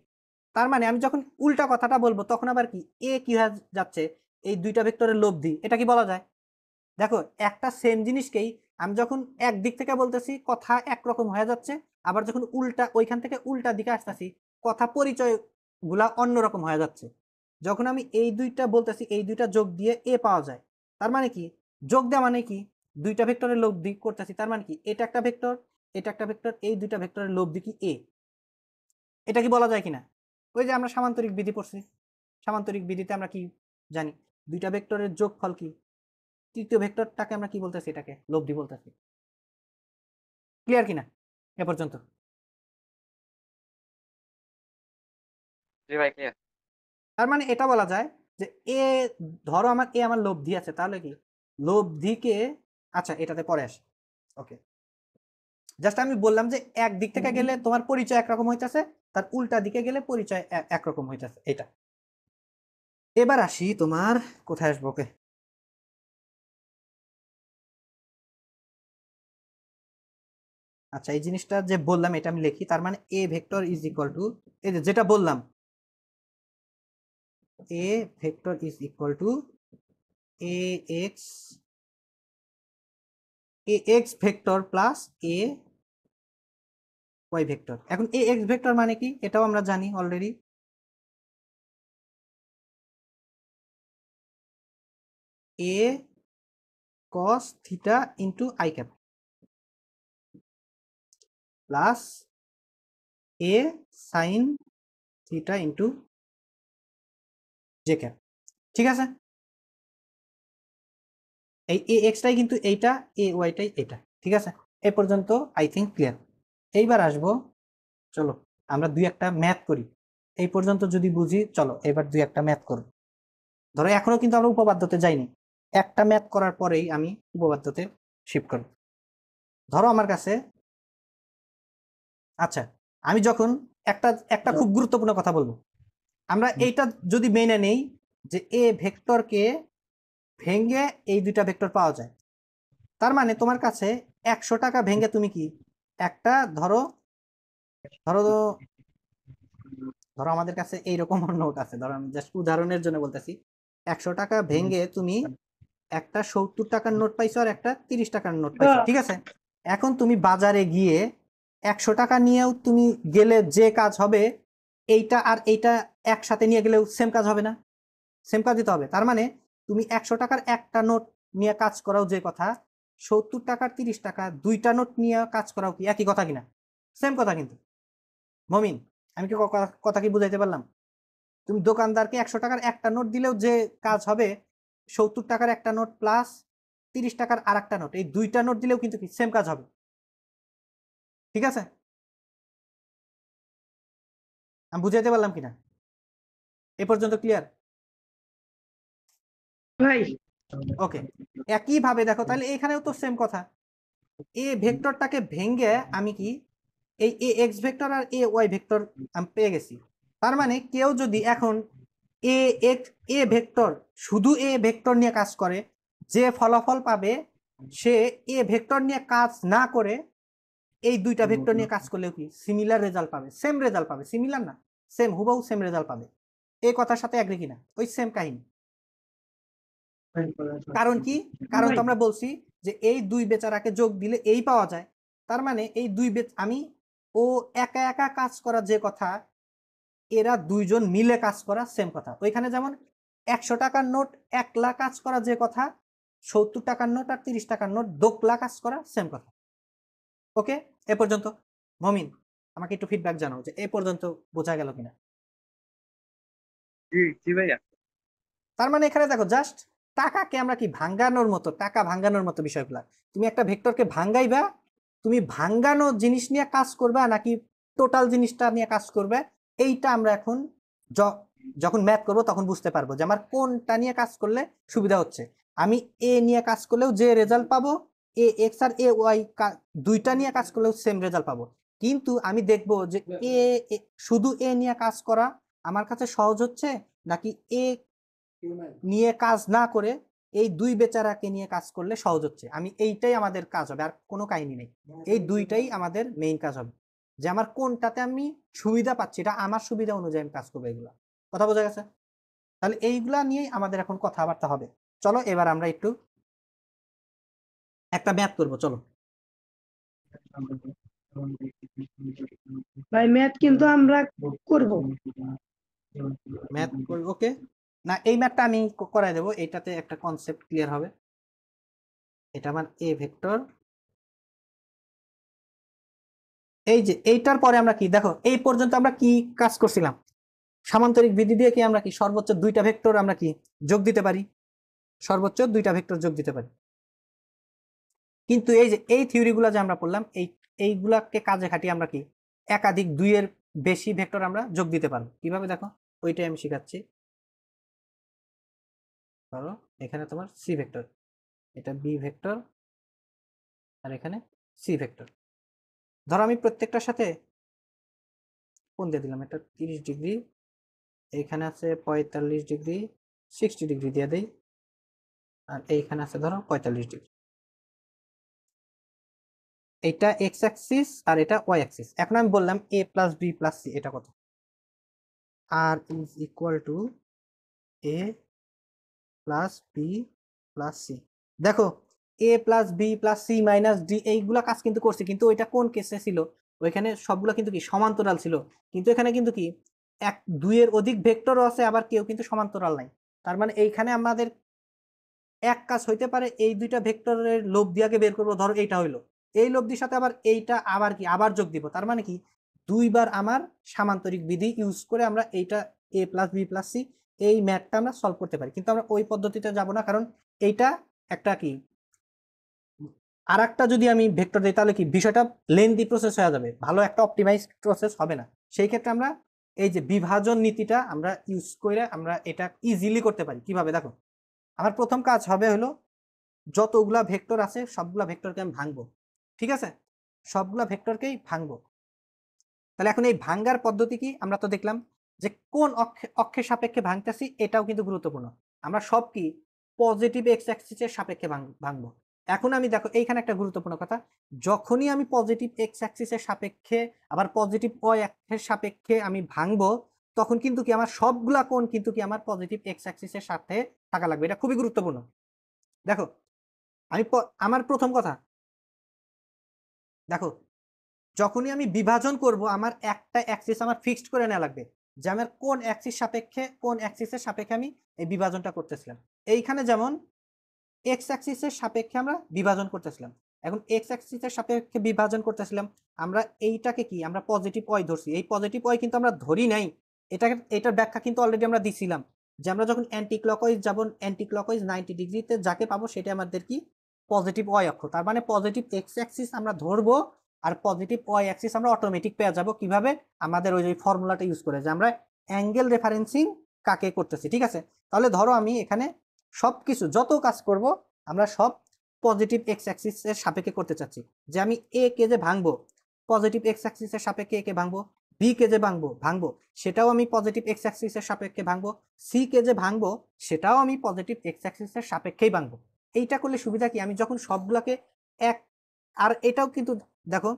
তার মানে আমি যখন উল্টা কথাটা বলবো তখন আবার কি এ কি হয়ে যাচ্ছে? এই দুইটা ভেক্টরের লব্ধি। এটা কি বলা যায়? দেখো একটা সেম জিনিসকেই আমি যখন এক দিক থেকে বলতেছি কথা একরকম হয়ে যাচ্ছে, আবার যখন উল্টা ওইখান থেকে উল্টা দিকে আসতেছি কথা পরিচয় গুলা অন্যরকম হয়ে যাচ্ছে। যখন আমি এই দুইটা বলতেছি এই দুইটা যোগ দিয়ে এ পাওয়া যায়, তার মানে কি? যোগ দেওয়া মানে কি? দুইটা ভেক্টরের লব্ধি করতেছি, তার মানে কি এটা একটা ভেক্টর, এটা একটা ভেক্টর, এই দুইটা ভেক্টরের লব্ধি কি এ। এটা কি বলা যায় কিনা? ওই যে আমরা সামান্তরিক বিধি পড়ছি, সামান্তরিক বিধিতে আমরা কি জানি? দুইটা ভেক্টরের যোগফল কি? তৃতীয় ভেক্টরটাকে আমরা কি বলতেছি? এটাকে লব্ধি বলতেছি। ক্লিয়ার কিনা এ পর্যন্ত? জি ভাই ক্লিয়ার। তার মানে এটা বলা যায় যে এ, ধরো আমার এ আমার লব্ধি আছে, তাহলে কি লব্ধিকে, আচ্ছা এটাতে পরে আসে। ওকে, জাস্ট আমি বললাম যে এক দিক থেকে গেলে তোমার পরিচয় একরকম হইতেছে, তার উল্টা দিকে গেলে পরিচয় একরকম হইতেছে, এটা। এবার আসি তোমার, কোথায় আসবো? ওকে, আচ্ছা এই জিনিসটা যে বললাম এটা আমি লিখি। তার মানে A vector is equal to, এই যে যেটা বললাম, A vector is equal to A X vector plus A Y vector. এখন এ এক্স ভেক্টর মানে কি? এটাও আমরা জানি already. A cos theta into I cap plus A sine theta into J cap, ঠিক আছে? এই এ এক্সটাই কিন্তু এইটা, এ ওয়াইটাই এটা, ঠিক আছে? এ পর্যন্ত আই থিঙ্ক ক্লিয়ার। এইবার আসবো, চলো আমরা দুই একটা ম্যাথ করি। এই পর্যন্ত যদি বুঝি, চলো এবার দুই একটা ম্যাথ করব। ধরো এখনো কিন্তু আমরা উপপাদ্যতে যাইনি, একটা ম্যাথ করার পরেই আমি উপপাদ্যতে শিফট করব। ধরো আমার কাছে, আচ্ছা আমি যখন একটা একটা খুব গুরুত্বপূর্ণ কথা বলবো, আমরা এইটা যদি মেনে নেই যে এ ভেক্টরকে ভেঙে এই দুইটা ভেক্টর পাওয়া যায়, তার মানে তোমার কাছে 100 টাকা ভেঙে তুমি কি একটা, ধরো ধরো ধরো আমাদের কাছে এইরকম নোট আছে, ধরো আমি জাস্ট উদাহরণের জন্য বলতেছি, 100 টাকা ভেঙে তুমি একটা 70 টাকার নোট পাইছো আর একটা 30 টাকার নোট পাইছো, ঠিক আছে? এখন তুমি বাজারে গিয়ে 100 টাকা নিয়েও তুমি গেলে যে কাজ হবে এইটা আর এইটা একসাথে নিয়ে গেলেও সেম কাজ হবে না, সেম কাজ দিতে হবে। তার মানে তুমি 100 টাকার একটা নোট নিয়ে কাজ করাও যে কথা, 70 টাকার 30 টাকা দুইটা নোট নিয়ে কাজ করাও কি একই কথা কিনা? সেম কথা কিন্তু। মমিন, আমি কি কথা কি বুঝাইতে পারলাম? তুমি দোকানদারকে 100 টাকার একটা নোট দিলেও যে কাজ হবে, 70 টাকার একটা নোট প্লাস 30 টাকার আর একটা নোট, এই দুইটা নোট দিলেও কিন্তু কি সেম কাজ হবে। ঠিক আছে, আমি বুঝাইতে পারলাম কিনা? এ পর্যন্ত ক্লিয়ার? ভাই ওকে, একইভাবে দেখো তাহলে এখানেও তো সেম কথা। এ ভেক্টরটাকে ভেঙে আমি কি এই এ X vector R A Y vector আমি পেয়ে গেছি। তার মানে কেউ যদি এখন এ এক্স এ ভেক্টর শুধু এ ভেক্টর নিয়ে কাজ করে, যে ফলাফল পাবে সে এ ভেক্টর নিয়ে কাজ না করে এই দুইটা ভেক্টর নিয়ে কাজ করলেও কি সিমিলার রেজাল্ট পাবে, সেম রেজাল্ট পাবে, সিমিলার না সেম, হুবহু সেম রেজাল্ট পাবে। এই কথার সাথে এগ্রি কিনা? ওই সেম কাহিনী। কারণ কি? কারণ তো আমরা বলছি যে এই দুই বেচারাকে যোগ দিলে এই পাওয়া যায়। তার মানে এই দুই আমি ও একা একা কাজ করা যে কথা, এরা দুইজন মিলে কাজ করা সেম কথা। ওইখানে যেমন 100 টাকার নোট 1 লাখ কাজ করা যে কথা, 70 টাকার নোট আর 30 টাকার নোট 2 লাখ কাজ করা সেম কথা। ওকে, এ পর্যন্ত। মমিন, আমাকে একটু ফিডব্যাক জানাও যে এ পর্যন্ত বোঝা গেল কিনা। জি জি ভাইয়া। তার মানে এখানে দেখো জাস্ট টাকাকে আমরা কি ভাঙ্গানোর মতো, টাকা ভাঙ্গানোর মতো বিষয়গুলা। তুমি একটা ভেক্টরকে ভাঙ্গাইবা, তুমি ভাঙ্গানো জিনিস নিয়ে কাজ করবে নাকি টোটাল জিনিসটা নিয়ে কাজ করবে, এইটা আমরা এখন যখন ম্যাথ করব তখন বুঝতে পারবো যে আমার কোনটা নিয়ে কাজ করলে সুবিধা হচ্ছে। আমি এ নিয়ে কাজ করলেও যে রেজাল্ট পাবো, এ এক্স আর এ ওয়াই দুইটা নিয়ে কাজ করলেও সেম রেজাল্ট পাবো। কিন্তু আমি দেখবো যে শুধু এ নিয়ে কাজ করা আমার কাছে সহজ হচ্ছে, নাকি এ নিয়ে কাজ না করে এই দুই বেচারাকে নিয়ে কাজ করলে সহজ হচ্ছে। আমি এইটাই আমাদের কাজ হবে, আর কোনো কাহিনী নেই। এই দুইটাই আমাদের মেইন কাজ হবে, যে আমার কোনটাতে আমি সুবিধা পাচ্ছি, এটা আমার সুবিধা অনুযায়ী আমি কাজ করবো। এগুলা কথা বোঝা গেছে? তাহলে এইগুলা নিয়েই আমাদের এখন কথাবার্তা হবে। চলো এবার আমরা একটু একটা ম্যাথ করবো, চলো। ভাই ম্যাথ কিন্তু আমরা করব। ম্যাথ করবো, ওকে। না, এই ম্যাথটা আমি করাই দেবো, এইটাতে একটা কনসেপ্ট ক্লিয়ার হবে। এটা আমার এ ভেক্টর, এই যে এইটার পরে আমরা কি দেখো, এই পর্যন্ত আমরা কি কাজ করছিলাম? সামান্তরিক বিধি দিয়ে কি আমরা কি সর্বোচ্চ দুইটা ভেক্টর আমরা কি যোগ দিতে পারি, সর্বোচ্চ দুইটা ভেক্টর যোগ দিতে পারি। কিন্তু এই যে এই থিওরিগুলো যে আমরা পড়লাম, এইগুলাকে কাজে খাটিয়ে আমরা কি একাধিক দুইয়ের বেশি ভেক্টর আমরা যোগ দিতে পারবো। কিভাবে দেখো, ওইটাই আমি শিখাচ্ছি। ধরো এখানে তোমার সি ভেক্টর, এটা বি ভেক্টর, আর এখানে সি ভেক্টর। ধরো আমি প্রত্যেকটার সাথে কোণ দিয়ে দিলাম, এটা 30 ডিগ্রি, এইখানে আছে 45 ডিগ্রি, 60 ডিগ্রি দিয়ে দেই, আর এইখানে আছে ধরো 45 ডিগ্রি। এটা এক্স অ্যাক্সিস আর এটা ওয়াই অ্যাক্সিস। এখন আমি বললাম A plus B plus C, এটা কত? R is equal to A plus B plus C. দেখো A plus B plus C minus D, এইগুলা কাজ কিন্তু করছে, কিন্তু ওইটা কোন কেসে ছিল? ওইখানে সবগুলো কিন্তু কি সমান্তরাল ছিল, কিন্তু এখানে কিন্তু কি এক দুইয়ের অধিক ভেক্টরও আছে, আবার কেউ কিন্তু সমান্তরাল নাই। তার মানে এইখানে আমাদের এক কাজ হইতে পারে, এই দুইটা ভেক্টরের লব দিয়াকে বের করবো। ধরো এইটা হইলো, এই লব্ধির সাথে আবার এইটা আবার কি আবার যোগ দিব। তার মানে কি দুইবার আমার সামান্তরিক বিধি ইউজ করে আমরা এইটা এ প্লাস বি প্লাস সি এই ম্যাথটা আমরা সলভ করতে পারি। কিন্তু আমরা ওই পদ্ধতিতে যাব না, কারণ এইটা একটা কি আর একটা যদি আমি ভেক্টর দিই তাহলে কি বিষয়টা লেন্দি প্রসেস হয়ে যাবে, ভালো একটা অপটিমাইজ প্রসেস হবে না। সেই ক্ষেত্রে আমরা এই যে বিভাজন নীতিটা আমরা ইউজ করে আমরা এটা ইজিলি করতে পারি। কিভাবে দেখো, আমার প্রথম কাজ হবে হলো যতগুলা ভেক্টর আছে সবগুলা ভেক্টরকে আমি ভাঙবো। ঠিক আছে, সবগুলা ভেক্টরকেই ভাঙবো। তাহলে এখন এই ভাঙ্গার পদ্ধতি কি? আমরা তো দেখলাম যে কোন অক্ষের সাপেক্ষে ভাঙতেছি, এটাও কিন্তু গুরুত্বপূর্ণ। আমরা সব কি পজিটিভ এক্স অ্যাক্সিসের সাপেক্ষে ভাঙবো। এখন আমি দেখো এইখানে একটা গুরুত্বপূর্ণ কথা, যখনই আমি পজিটিভ এক্স অ্যাক্সিসের সাপেক্ষে আবার পজিটিভ ওয়াই অক্ষের সাপেক্ষে আমি ভাঙবো, তখন কিন্তু কি আমার সবগুলা কোণ কিন্তু কি আমার পজিটিভ এক্স অ্যাক্সিসের সাথে থাকা লাগবে। এটা খুবই গুরুত্বপূর্ণ। দেখো আমি আমার প্রথম কথা দেখো, যখনই আমি বিভাজন করব আমার একটা অ্যাক্সিস আমার ফিক্সড করে নেওয়া লাগবে, যে আমার কোন অ্যাক্সিস সাপেক্ষে কোন অ্যাক্সিসের সাপেক্ষে আমি এই বিভাজনটা করতেছিলাম। এইখানে যেমন এক্স অ্যাক্সিসের সাপেক্ষে আমরা বিভাজন করতেছিলাম, এখন এক্স অ্যাক্সিসের সাপেক্ষে বিভাজন করতেছিলাম, আমরা এইটাকে কি আমরা পজিটিভ ওয়াই ধরছি, এই পজিটিভ ওয়াই কিন্তু আমরা ধরি নাই, এটার ব্যাখ্যা কিন্তু অলরেডি আমরা দিছিলাম, যে আমরা যখন অ্যান্টি ক্লকওয়াইজ যাব, অ্যান্টি ক্লকওয়াইজ 90 ডিগ্রিতে যাকে পাবো সেটা আমাদের কি পজিটিভ ওয়াই অক্ষ, তার মানে পজিটিভ এক্স অ্যাক্সিস আমরা ধরবো আর পজিটিভ ওয়াই অ্যাক্সিস আমরা অটোমেটিক পেয়ে যাব কিভাবে, আমাদের ওই ফর্মুলাটা ইউজ করে, যে আমরা অ্যাঙ্গেল রেফারেন্সিং কাকে করতেছি। ঠিক আছে, তাহলে ধরো আমি এখানে সবকিছু যত কাজ করব আমরা সব পজিটিভ এক্স অ্যাক্সিসের সাপেক্ষে করতে চাচ্ছি, যে আমি এ কে যে ভাঙবো পজিটিভ এক্স অ্যাক্সিসের সাপেক্ষে এ কে ভাঙবো, বি কে যে ভাঙবো সেটাও আমি পজিটিভ এক্স অ্যাক্সিসের সাপেক্ষে ভাঙবো, সি কে যে ভাঙবো সেটাও আমি পজিটিভ এক্স অ্যাক্সিসের সাপেক্ষেই ভাঙবো। এইটা করলে সুবিধা কি, আমি যখন সবগুলোকে এক, আর এটাও কিন্তু দেখো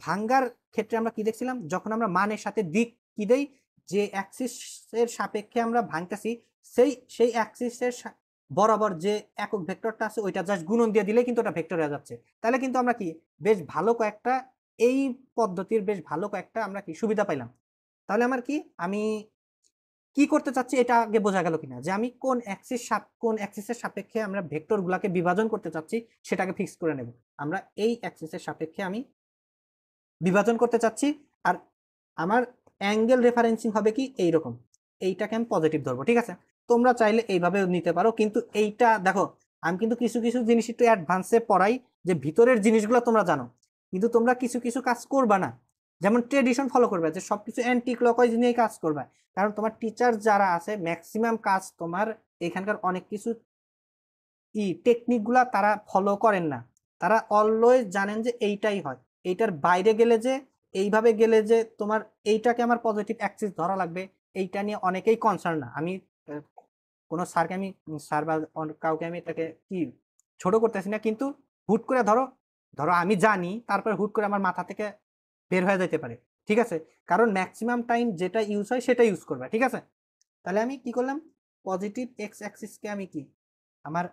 ভাঙ্গার ক্ষেত্রে আমরা কি দেখছিলাম, যখন আমরা মানের সাথে দিক কি দেই, যে অ্যাক্সিসের সাপেক্ষে আমরা ভাঙতেছি সেই অ্যাক্সিসের বরাবর যে একক ভেক্টরটা আছে ওইটা জাস্ট গুণন দিয়ে দিলে কিন্তু ওটা ভেক্টর হয়ে যাচ্ছে। তাহলে কিন্তু আমরা কি বেশ ভালো কয়েকটা, এই পদ্ধতির বেশ ভালো কয়েকটা আমরা কি সুবিধা পাইলাম। তাহলে আমার কি আমি কি করতে চাচ্ছি এটা আগে বোঝা গেল কিনা, যে আমি কোন অ্যাক্সিসের সাপেক্ষে আমরা ভেক্টরগুলোকে বিভাজন করতে চাচ্ছি সেটাকে ফিক্স করে নেব। আমরা এই অ্যাক্সিসের সাপেক্ষে আমি বিভাজন করতে চাচ্ছি, আর আমার অ্যাঙ্গেল রেফারেন্সিং হবে কি এইরকম, এইটাকে আমি পজিটিভ ধরবো। ঠিক আছে, তোমরা চাইলে এইভাবেও নিতে পারো, কিন্তু এইটা দেখো আমি কিন্তু কিছু কিছু জিনিস একটু অ্যাডভান্সে পড়াই, যে ভিতরের জিনিসগুলো তোমরা জানো, কিন্তু তোমরা কিছু কিছু কাজ করবা না, যেমন ট্রেডিশন ফলো করবে, যে সবকিছু অ্যান্টি ক্লকওয়াইজ নিয়ে কাজ করবে, কারণ তোমার টিচার যারা আছে ম্যাক্সিমাম কাজ তোমার এখানকার অনেক কিছু টেকনিকগুলা তারা ফলো করেন না, তারা অলওয়েজ জানেন যে এইটাই হয়, এইটার বাইরে গেলে যে এইভাবে গেলে যে তোমার এইটাকে আমার পজিটিভ অ্যাক্সিস ধরা লাগবে, এইটা নিয়ে অনেকেই কনসার্ন না। আমি কোনো স্যারকে আমি স্যার বা কাউকে আমি এটাকে কি ছোট করতেছি না, কিন্তু হুট করে ধরো আমি জানি তারপরে হুট করে আমার মাথা থেকে বের হয়ে যেতে পারে। ঠিক আছে, কারণ ম্যাক্সিমাম টাইম যেটা ইউজ হয় সেটা ইউজ করবে। ঠিক আছে, তাহলে আমি কি করলাম, পজিটিভ এক্স অ্যাক্সিসকে আমি কি আমার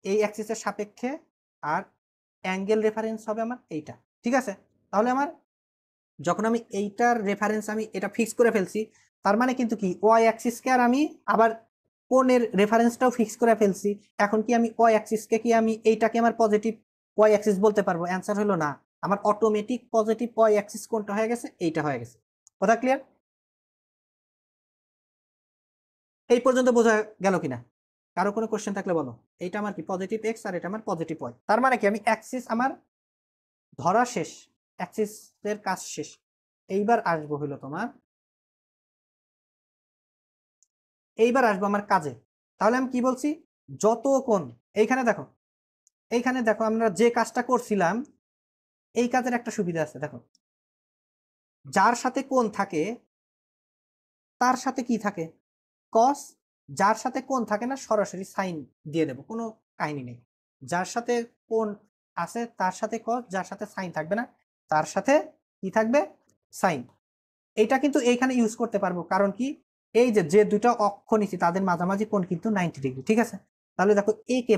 এই অ্যাক্সিসের সাপেক্ষে, আর অ্যাঙ্গেল রেফারেন্স হবে আমার এইটা। ঠিক আছে, তাহলে আমার যখন আমি এইটার রেফারেন্স আমি এটা ফিক্স করে ফেলছি, তার মানে কিন্তু কি ওয়াই অ্যাক্সিসকে আর আমি আবার কোণের রেফারেন্সটাও ফিক্স করে ফেলছি, এখন কি আমি ওয়াই অ্যাক্সিসকে কি আমি এইটাকে আমার পজিটিভ ওয়াই অ্যাক্সিস বলতে পারবো? অ্যান্সার হলো না, আমার অটোমেটিক পজিটিভ ওয়াই অ্যাক্সিস কোনটা হয়ে গেছে, এইটা হয়ে গেছে। কথা ক্লিয়ার? এই পর্যন্ত বোঝা গেল কিনা? কারো কোনো কোশ্চেন থাকলে বলো। এইটা আমার কি পজিটিভ এক্স আর এটা আমার পজিটিভ ওয়াই, তার মানে কি আমি অ্যাক্সিস আমার ধরা শেষ, অ্যাক্সিসের কাজ শেষ। এইবার আসবো হলো তোমার, এইবার আসবো আমার কাজে। তাহলে আমি কি বলছি, যত কোণ, এইখানে দেখো আমরা যে কাজটা করছিলাম এই কাজের একটা সুবিধা আছে, দেখো যার সাথে কোণ থাকে তার সাথে কি থাকে কস, যার সাথে কোণ থাকে না সরাসরি সাইন দিয়ে দেবো, কোনো কাহিনী নেই। যার সাথে কোণ আছে তার সাথে কস, যার সাথে সাইন থাকবে না তার সাথে কি থাকবে, সাইন। এটা কিন্তু এইখানে ইউজ করতে পারবো, কারণ কি এই যে দুটো অক্ষ নিচ্ছি তাদের মাঝামাঝি কোণ কিন্তু 90 ডিগ্রি। ঠিক আছে, তাহলে দেখো এ কে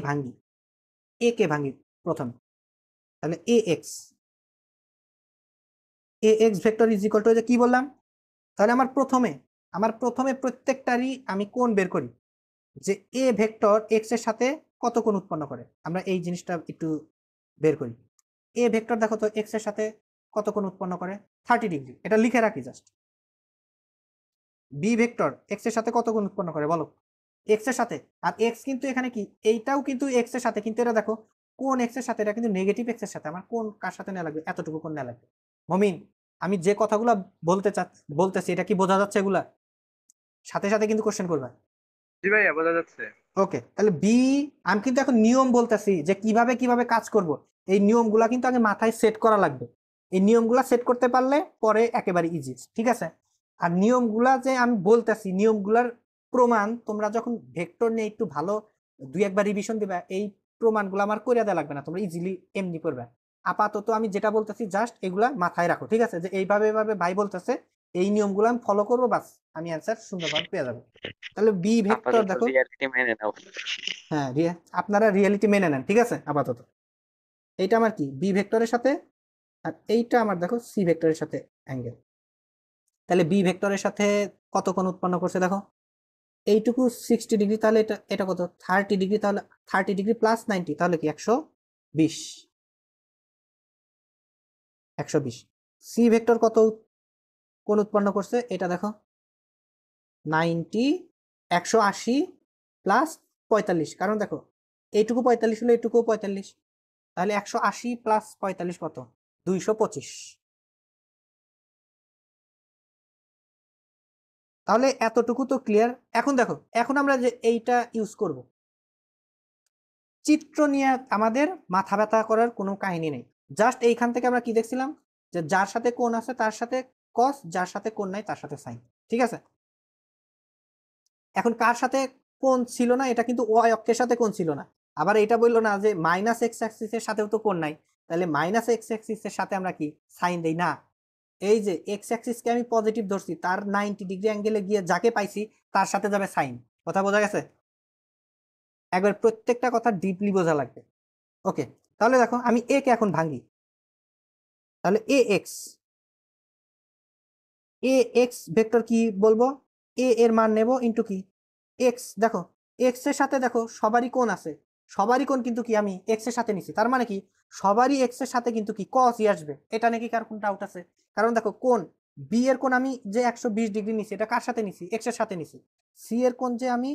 ভাঙি প্রথমে, তাহলে A X vector is equal to কি বললাম, তাহলে আমার প্রথমে প্রত্যেকটারই আমি কোণ বের করি, যে এ ভেক্টর এক্স এর সাথে কত কোণ উৎপন্ন করে, আমরা এই জিনিসটা একটু বের করি। এ ভেক্টর দেখো তো এক্স এর সাথে কত কোণ উৎপন্ন করে, 30 ডিগ্রি, এটা লিখে রাখি জাস্ট। বি ভেক্টর এক্স এর সাথে কত কোণ উৎপন্ন করে বলো, এক্স এর সাথে, আর এক্স কিন্তু এখানে কি এইটাও কিন্তু এক্স এর সাথে, কিন্তু এটা দেখো কোন এক্স এর সাথে, এটা কিন্তু নেগেটিভ এক্স এর সাথে, আমার কোন কার সাথে নেওয়া লাগবে, এতটুকু কোণ নেওয়া লাগবে। মমিন আমি যে কথাগুলো বলতেছি এটা কি বোঝা যাচ্ছে? এগুলা সাথে সাথে কিন্তু কোশ্চেন করবে। জি ভাইয়া বোঝা যাচ্ছে। ওকে, তাহলে বি, আমি কিন্তু এখন নিয়ম বলতেছি যে কিভাবে কিভাবে কাজ করব, এই নিয়মগুলা কিন্তু আগে মাথায় সেট করা লাগবে। এই নিয়মগুলা সেট করতে পারলে পরে একেবারে ইজি। ঠিক আছে, আর নিয়মগুলা যে আমি বলতেছি নিয়মগুলার প্রমাণ তোমরা যখন ভেক্টর নিয়ে একটু ভালো দুই একবার রিভিশন দিবা, এই প্রমাণগুলো আমার করে দেওয়া লাগবে না, তোমরা ইজিলি এমনি করবে। আপাতত আমি যেটা বলতেছি জাস্ট এগুলা মাথায় রাখো। ঠিক আছে, যে এইভাবে ভাই বলতেছে এই নিয়মগুলো আমি ফলো করবো, বাস আমি অ্যান্সার সুন্দরভাবে পেয়ে যাবো। তাহলে বি ভেক্টর আপাতত দেখো, রিয়ালিটি মেনে নাও। হ্যাঁ আপনারা রিয়েলিটি মেনে নেন। ঠিক আছে, আপাতত এইটা আমার কি বি ভেক্টরের সাথে আর এইটা আমার দেখো সি ভেক্টরের সাথে অ্যাঙ্গেল। তাহলে বি ভেক্টরের সাথে কত কোণ উৎপন্ন করছে দেখো, এইটুকু 60 ডিগ্রি, তাহলে এটা এটা কত 30 ডিগ্রি, তাহলে 30 ডিগ্রি প্লাস 90 তাহলে কি 120। 120 সি ভেক্টর কত কোণ উৎপন্ন করছে এটা দেখো 90, 180 প্লাস 45, কারণ দেখো এইটুকু 45 হলে এইটুকু 45, তাহলে 180 প্লাস 45 কত 225। তাহলে এতটুকু তো ক্লিয়ার। এখন দেখো, এখন আমরা যে এইটা ইউজ করব, চিত্র নিয়ে আমাদের মাথা ব্যথা করার কোনো কাহিনী নেই। জাস্ট এইখান থেকে আমরা কি দেখছিলাম, যে যার সাথে কোণ আছে তার সাথে কস, যার সাথে কোণ নাই তার সাথে সাইন, ঠিক আছে। এখন কার সাথে কোণ ছিল না, এটা কিন্তু ওয়াই অক্ষের সাথে কোণ ছিল না। আবার এটা বললো না যে মাইনাস এক্স অ্যাক্সিসের সাথেও তো কোণ নাই, তাহলে মাইনাস এক্স অ্যাক্সিসের সাথে আমরা কি সাইন দেই না। এই যে এক্স অ্যাক্সিসকে আমি পজিটিভ ধরছি, তার 90 ডিগ্রি অ্যাঙ্গেলে গিয়ে যাকে পাইছি তার সাথে যাবে সাইন। কথা বোঝা গেছে? একবার প্রত্যেকটা কথা ডিপলি বোঝা লাগবে। ওকে, তাহলে দেখো আমি এ কে এখন ভাঙি, তাহলে এ এক্স ভেক্টর কি বলবো, এ এর মান নেব ইন্টু কি এক্স। দেখো এক্স এর সাথে দেখো সবারই কোণ আছে, সবারই কোণ কিন্তু কি আমি এক্স এর সাথে নিছি, তার মানে কি সবারই এক্স এর সাথে কিন্তু কি কসই আসবে। এটা নাকি কার কোন ডাউট আছে? কারণ দেখো কোণ বি এর কোণ আমি যে 120 ডিগ্রি নিছি, এটা কার সাথে নিছি? এক্স এর সাথে নিছি। সি এর কোণ যে আমি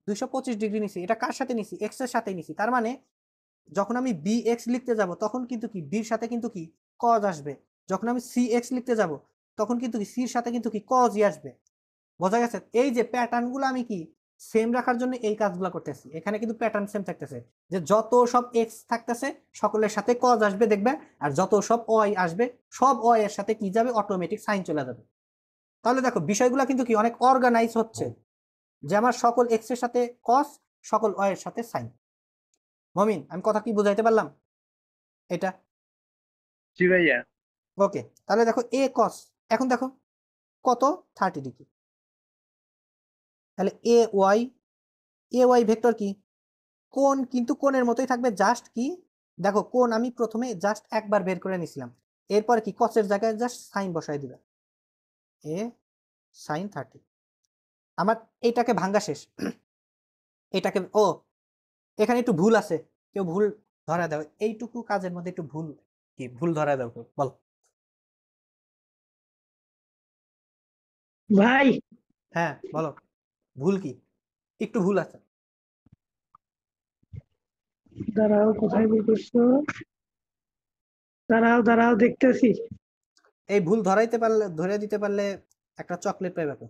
225 ডিগ্রি নিছি, এটা কার সাথে নিছি? এক্স এর সাথে নিছি। তার মানে যখন আমি বি এক্স লিখতে যাব তখন কিন্তু কি বির সাথে কিন্তু কি কজ আসবে, যখন আমি সি এক্স লিখতে যাব তখন কিন্তু কি সির সাথে কিন্তু কি কজই আসবে। বোঝা গেছে? এই যে প্যাটার্ন গুলো আমি কি সেম রাখার জন্য এই কাজগুলো করতেছি। এখানে কিন্তু প্যাটার্ন সেম থাকতেছে, যে যত সব এক্স থাকতেছে সকলের সাথে কজ আসবে দেখবে, আর যত সব ওয়াই আসবে সব ওয়াই এর সাথে কি যাবে, অটোমেটিক সাইন চলে যাবে। তাহলে দেখো বিষয়গুলো কিন্তু কি অনেক অর্গানাইজ হচ্ছে, যে আমার সকল এক্স এর সাথে কস, সকল ওয়াই এর সাথে সাইন। মমিন আমি কথা কি বুঝাইতে পারলাম এটা? জি ভাইয়া। ওকে, তাহলে দেখো এ কস, এখন দেখো কত 30 ডিগ্রি, তাহলে এ ওয়াই ভেক্টর কি কোণ, কিন্তু কোণের মতোই থাকবে, জাস্ট কি দেখো কোণ আমি প্রথমে জাস্ট একবার বের করে নিছিলাম, এরপর কি কসের জায়গায় জাস্ট সাইন বসাই দিবে, এ সাইন 30। আমার এইটাকে ভাঙ্গা শেষ। এটাকে ও এখানে একটু ভুল আছে, কেউ ভুল ধরা দাও, এইটুকু কাজের মধ্যে একটু ভুল, কি ভুল ধরা দাও কেউ, বল। ভাই হ্যাঁ বলো, ভুল কি, একটু ভুল আছে। দাঁড়াও, কোথায় বের করছো? দাঁড়াও দেখতেছি। এই ভুল ধরাইতে পারলে, ধরে দিতে পারলে একটা চকলেট পাইবে তো।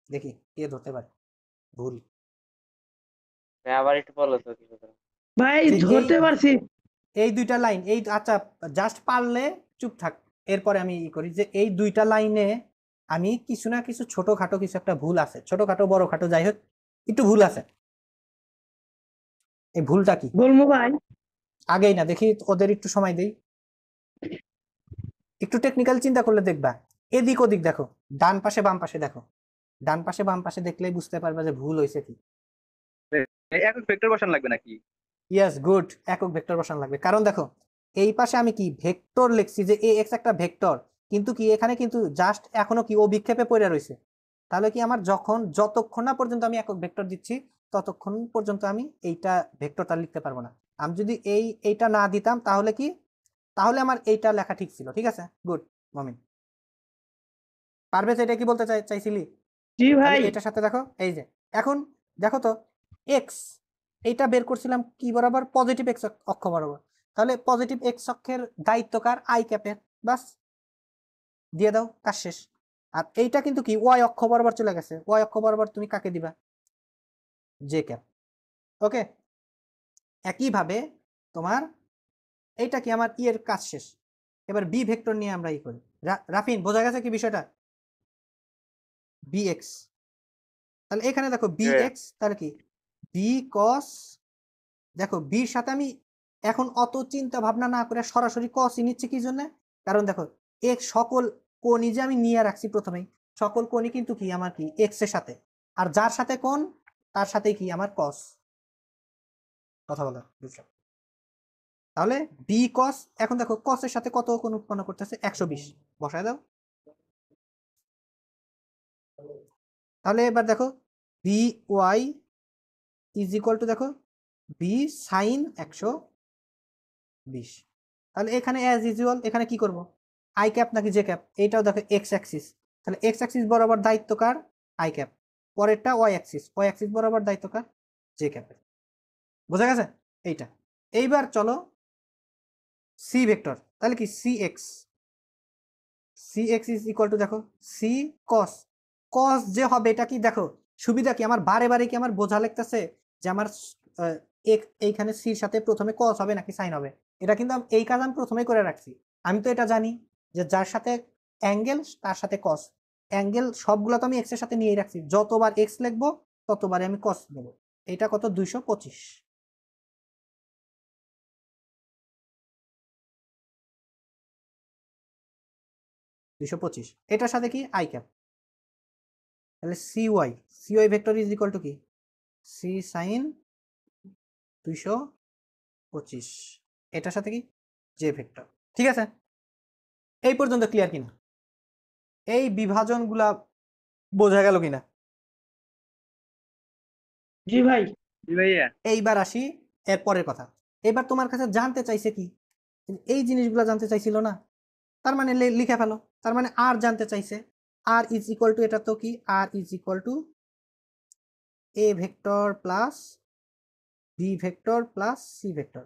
দেখি কে ধরতে পারে ভুল। আবার একটু বলো তো কি কথা। ভাই যে ধরতে পারছি। এই দুইটা লাইন, এই আচ্ছা জাস্ট পারলে চুপ থাক, এরপরে আমি ই করি যে এই দুইটা লাইনে আমি কিছু না কিছু ছোটখাটো কিছু একটা ভুল আছে, ছোটখাটো বড় খাটো যাই হোক একটু ভুল আছে। এই ভুলটা কি বলবো ভাই? আগেই না, দেখি ওদের একটু সময় দেই, একটু টেকনিক্যাল চিন্তা করলে দেখবা এদিক ওদিক দেখো, ডান পাশে বাম পাশে দেখো, ডান পাশে বাম পাশে দেখলেই বুঝতে পারবা যে ভুল হয়েছে কি। একক ভেক্টর বসান লাগবে নাকি? ইয়েস গুড, একক ভেক্টর বসানো লাগবে, কারণ দেখো এই পাশে আমি কি ভেক্টর লিখছি, যে এ এক্স একটা ভেক্টর, কিন্তু কি এখানে কিন্তু জাস্ট এখনো কি ও বিক্ষেপে পড়ে রয়েছে। তাহলে কি আমার যতক্ষণ না পর্যন্ত আমি একক ভেক্টর দিচ্ছি ততক্ষণ পর্যন্ত আমি এইটা ভেক্টরটা লিখতে পারবো না। আমি যদি এইটা না দিতাম তাহলে কি, তাহলে আমার এইটা লেখা ঠিক ছিল। ঠিক আছে, গুড মমিন। পারভেজ এটা কি বলতে চাইছিলি? জি তাহলে ভাই। এটার সাথে দেখো, এই যে এখন দেখো তো এক্স এইটা বের করছিলাম কি বরাবর, পজিটিভ এক্স অক্ষ বরাবর, তাহলে পজিটিভ এক্স অক্ষের দায়িত্বকার আই ক্যাপের, বাস দিয়ে দাও, কাজ শেষ। আর এইটা কিন্তু কি ওয়াই অক্ষ বরাবর চলে গেছে, ওয়াই অক্ষ বরাবর তুমি কাকে দিবা? J cap. ওকে, একইভাবে তোমার এইটা কি আমার ই এর কাজ শেষ। এবার বি ভেক্টর নিয়ে আমরা ই করি। রাফিন বোঝা গেছে কি বিষয়টা? বি এক্স, তাহলে এখানে দেখো বি এক্স, তাহলে কি বি কস, দেখো বির সাথে আমি এখন অত চিন্তা ভাবনা না করে সরাসরি কসই নিচ্ছি, কি জন্য? কারণ দেখো এক সকল কোণই যে আমি নিয়ে রাখছি প্রথমেই, সকল কোণই কিন্তু কি আমার কি এক্স এর সাথে, আর যার সাথে কোণ তার সাথে কি আমার কস। কথা বলো বুঝছো? তাহলে বি কস, এখন দেখো কসের সাথে কত কোণ উৎপন্ন করতেছে 120, বসায় দাও। তাহলে এবার দেখো B Y is equal to দেখো বি সাইন 120। তাহলে এখানে অ্যাজ ইউজুয়াল এখানে কি করব, আই ক্যাপ নাকি জে ক্যাপ, এইটাও দেখো এক্স অ্যাক্সিস, তাহলে এক্স অ্যাক্সিস বরাবর দায়িত্ব কার, আই ক্যাপ। পরেরটা ওয়াই অ্যাক্সিস বরাবর দায়িত্ব কার, জে ক্যাপের। বোঝা গেছে এইটা। এইবার চলো সি ভেক্টর, তাহলে কি C X is equal to দেখো সি কস, কস যে হবে এটা কি দেখো সুবিধা কি, আমার বারে বারে কি আমার বোঝা লাগতেছে যে আমার এইখানে সির সাথে প্রথমে কস হবে নাকি সাইন হবে, এটা কিন্তু এই কাজ আমি প্রথমেই করে রাখছি। আমি তো এটা জানি যে যার সাথে অ্যাঙ্গেল তার সাথে কস, অ্যাঙ্গেল সবগুলো তো আমি এক্স এর সাথে নিয়েই রাখছি, যতবার এক্স লিখবো ততবারে আমি কস নেবো। এটা কত 225, এটার সাথে কি আই ক্যাপ, তাহলে CY vector is equal to কি সি সাইন 225, এটার সাথে কি জে ভেক্টর। ঠিক আছে, এই পর্যন্ত ক্লিয়ার কিনা, এই বিভাজনগুলা বোঝা গেল কিনা? জি ভাই। জি ভাইয়া। এইবার আসি এর পরের কথা। এবার তোমার কাছে জানতে চাইছে কি, এই জিনিসগুলো জানতে চাইছিল না, তার মানে লিখে ফেলো। তার মানে আর জানতে চাইছে, আর ইজ ইকুয়াল টু, এটা তো কি R is equal to A vector plus B vector plus C vector.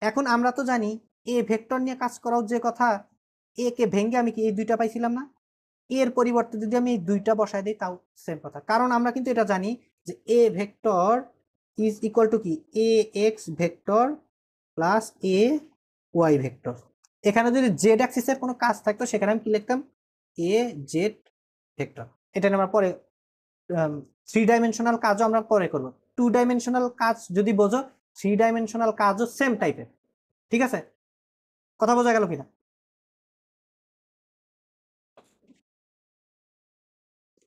এখন আমরা তো জানি এ ভেক্টর নিয়ে কাজ করাও যে কথা, এ কে ভেঙে আমি কি এই দুইটা পাইছিলাম না, এর পরিবর্তে যদি আমি এই দুইটা বসায় দিই তাও সেম কথা, কারণ আমরা কিন্তু এটা জানি যে A vector is equal to কি এ X vector plus A Y vector. এখানে যদি জেড অ্যাক্সিসের কোনো কাজ থাকতো সেখানে আমি কি লিখতাম এ জেড ভেক্টর। এটা নিয়ে আমরা পরে 3 ডাইমেনশনাল কাজও আমরা পরে করব, 2 ডাইমেনশনাল কাজ যদি বোঝো 3 ডাইমেনশনাল কাজও সেম টাইপের। ঠিক আছে, কথা বোঝা গেল কিনা?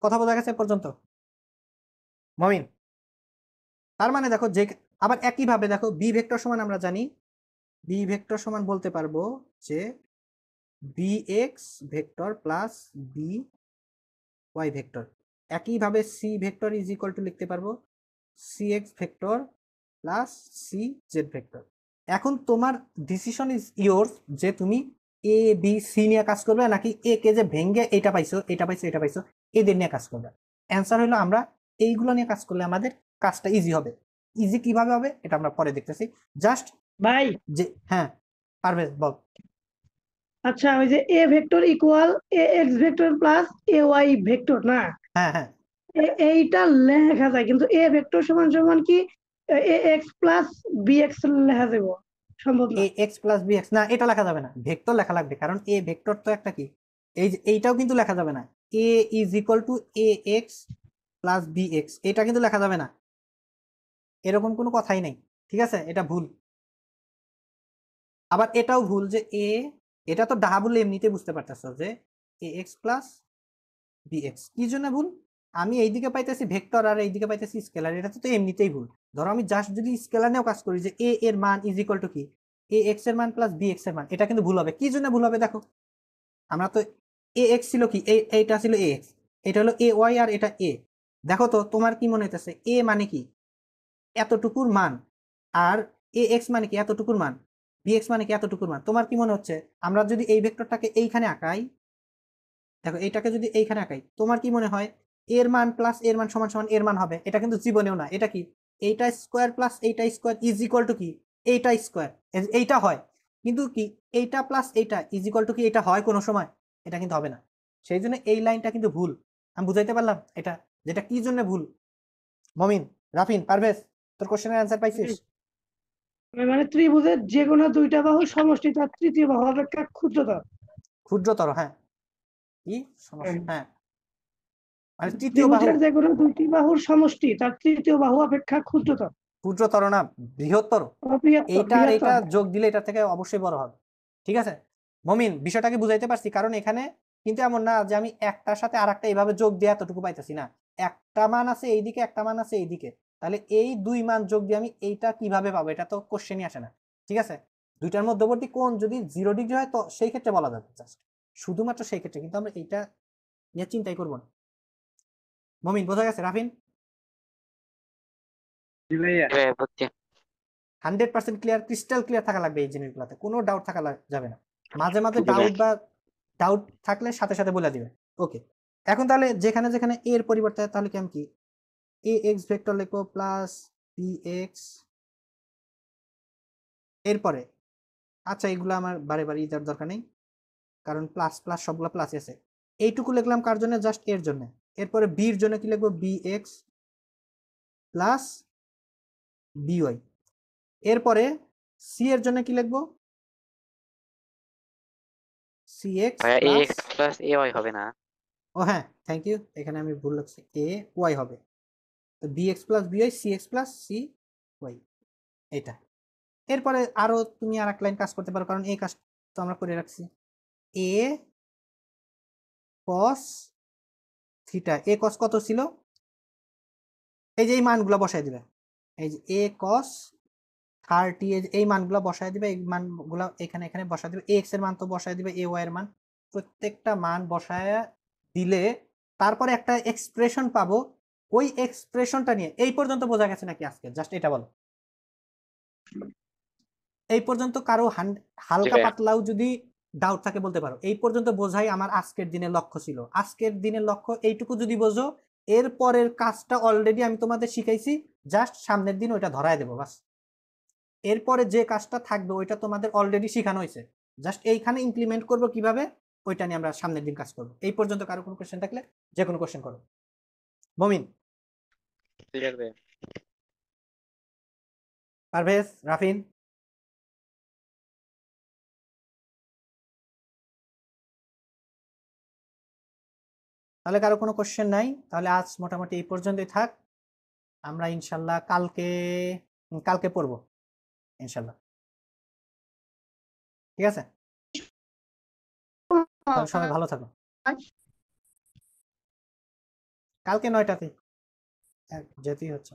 কথা বোঝা গেছে পর্যন্ত মমিন? তার মানে দেখো যে আবার একইভাবে দেখো বি ভেক্টর সমান আমরা জানি, বি ভেক্টর সমান বলতে পারবো যে B X vector plus B Y vector. একইভাবে C vector is equal to লিখতে পারবো C X vector plus C Z vector. এখন তোমার ডিসিশন ইজ ইয়োর্স যে তুমি এ বি সি নিয়ে কাজ করবে নাকি এ কে যে ভেঙ্গে এটা পাইছো এটা পাইছো এটা পাইছো এদের নিয়ে কাজ করবে। অ্যান্সার হলো আমরা এইগুলো নিয়ে কাজ করলে আমাদের কাজটা ইজি হবে। ইজি কিভাবে হবে এটা আমরা পরে দেখতেছি, জাস্ট ভাই যে হ্যাঁ পারভেজ বল। আচ্ছা, ওই যে A vector equal A X vector plus A Y vector না, হ্যাঁ হ্যাঁ এইটা লেখা যায়, কিন্তু এ ভেক্টর সমান সমান কি এ এক্স প্লাস বি এক্স লেখা যাব? সম্ভব না। এ এক্স প্লাস বি এক্স না, এটা লেখা যাবে না, ভেক্টর লেখা লাগবে, কারণ এ ভেক্টর তো একটা কি এই যে এইটাও কিন্তু লেখা যাবে না, A is equal to A X plus B X, এটা কিন্তু লেখা যাবে না, এরকম কোনো কথাই নেই। ঠিক আছে, এটা ভুল। আবার এটাও ভুল যে এটা তো ডাহা বললে এমনিতে বুঝতে পারতেছ যে এ এক্স প্লাস বি এক্স, কি জন্য ভুল, আমি এইদিকে পাইতেছি ভেক্টর আর এইদিকে পাইতেছি স্কেলার, এটা তো এমনিতেই ভুল। ধরো আমি জাস্ট যদি স্কেলার নিয়েও কাজ করি যে এ এর মান ইজ ইকুয়াল টু কি এ এক্স এর মান প্লাস বি এক্স এর মান, এটা কিন্তু ভুল হবে। কি জন্য ভুল হবে দেখো, আমরা তো এ এক্স ছিল কি এইটা ছিল এ এক্স, এটা হলো এ ওয়াই আর এটা এ। দেখো তো তোমার কি মনে হইতেছে এ মানে কি এতটুকুর মান, আর এ এক্স মানে কি এতটুকুর মান, বি এক্স মানে কি এতটুকুর মান, তোমার কি মনে হচ্ছে আমরা যদি এই ভেক্টরটাকে এইখানে আঁকাই, দেখো এইটাকে যদি এইখানে আঁকাই তোমার কি মনে হয় এর মান প্লাস এর মান সমান সমান এর মান হবে? এটা কিন্তু জীবনেও না। এটা কি এইটা স্কোয়ার প্লাস এইটা স্কোয়ার ইজ ইকুয়াল টু কি এইটা স্কোয়ার, এইটা হয়, কিন্তু কি এইটা প্লাস এইটা ইজ ইকুয়াল টু কি এটা হয় কোনো সময়? এটা কিন্তু হবে না। সেই জন্য এই লাইনটা কিন্তু ভুল। আমি বুঝাইতে পারলাম এটা, যেটা কি জন্য ভুল? মমিন, রাফিন, পারভেজ, তোর কোশ্চেনের অ্যান্সার পাইছিস? মানে ত্রিভুজের যে কোনো দুইটা বাহুর সমষ্টি তার তৃতীয় বাহু অপেক্ষা ক্ষুদ্রতর। ক্ষুদ্রতর, হ্যাঁ, কি সমস্যা, হ্যাঁ, মানে তৃতীয় বাহু ত্রিভুজের যে কোনো দুইটি বাহুর সমষ্টি তার তৃতীয় বাহু অপেক্ষা ক্ষুদ্রতর। ক্ষুদ্রতর না, বৃহত্তর। বৃহত্তর এইটা আর এটা বৃহত্তর। যোগ দিলে এটা থেকে অবশ্যই বড় হবে। ঠিক আছে মমিন, বিষয়টাকে বুঝাইতে পারছি? কারণ এখানে কিন্তু এমন না যে আমি একটার সাথে আর একটা এইভাবে যোগ দিয়ে এতটুকু পাইতেছি না, একটা মান আছে এইদিকে একটা মান আছে এইদিকে, তাহলে এই দুই মান যোগ দিয়ে আমি এইটা কিভাবে পাবো, এটা তো কোশ্চেনই আসে না। ঠিক আছে, দুইটার মধ্যবর্তী কোণ যদি 0 ডিগ্রি হয় তো সেই ক্ষেত্রে বলা যাবে জাস্ট, শুধুমাত্র সেই ক্ষেত্রে, কিন্তু আমরা এইটা নিয়ে চিন্তাই করব না। মমিন বোঝা গেছে? রাফিন জি ভাইয়া। 100% ক্লিয়ার, ক্রিস্টাল ক্লিয়ার থাকা লাগবে এই জিনিসগুলোতে, কোনো ডাউট থাকা যাবে না। মাঝে মাঝে জি ভাইয়া। ডাউট থাকলে সাথে সাথে বলে দিবে। ওকে, এখন তাহলে যেখানে যেখানে a এর পরিবর্তে তাহলে কি আমি কি ax ভেক্টর লিখবো প্লাস bx, এরপরে আচ্ছা এগুলো আমার বারে বারে ইদার দরকার নেই, কারণ প্লাস প্লাস সবগুলো প্লাস আছে। এইটুকু লিখলাম কার জন্য? জাস্ট এর জন্য। এরপরে b এর জন্য কি লিখবো? bx plus by। এরপরে c এর জন্য কি লিখবো? cx ভাইয়া প্লাস, ax প্লাস ay হবে না? ও হ্যাঁ থ্যাংক ইউ, এখানে আমি ভুল লিখছি, a y হবে, তো bx plus by cx plus cy, এটা। এরপরে আরো তুমি আর এক লাইন কাজ করতে পারো, কারণ এই কাজ তো আমরা করে রাখছি। a cos theta, a cos কত ছিল? এই যে এই মানগুলো বসায় দিবে, এই যে a cos 30, এই মানগুলো বসায় দিবে, এই মানগুলো এখানে এখানে বসায় দিবে, x এর মান তো বসায় দিবে, a y এর মান, প্রত্যেকটা মান বসায় দিলে তারপরে একটা এক্সপ্রেশন পাবো। ওই এক্সপ্রেশনটা নিয়ে এই পর্যন্ত বোঝা গেছে নাকি আজকে? জাস্ট এটা বলো, এই পর্যন্ত কারো হালকা ভাইয়া। পাতলাও যদি ডাউট থাকে বলতে পারো। এই পর্যন্ত বোঝাই আমার আজকের দিনের লক্ষ্য ছিল। আজকের দিনের লক্ষ্য এইটুকু যদি বোঝো, এর পরের কাজটা অলরেডি আমি তোমাদের শিখাইছি, জাস্ট সামনের দিন ওইটা ধরায় দেবো বাস। এরপরে যে কাজটা থাকবে ওইটা তোমাদের অলরেডি শেখানো হয়েছে, জাস্ট এইখানে ইমপ্লিমেন্ট করব কিভাবে, ওইটা নিয়ে আমরা সামনের দিন কাজ করব। এই পর্যন্ত কারো কোনো কোশ্চেন থাকলে যে কোনো কোশ্চেন করো। মমিন, ক্লিয়ার ভাইয়া। পারভেজ, রাফিন, তাহলে কারো কোনো কোশ্চেন নাই? তাহলে আজ মোটামুটি এই পর্যন্তই থাক। আমরা ইনশাল্লাহ কালকে পড়বো ইনশাল্লাহ, ঠিক আছে? তাহলে সবাই ভালো থাকো। কালকে 9টাতে যেতেই হচ্ছে।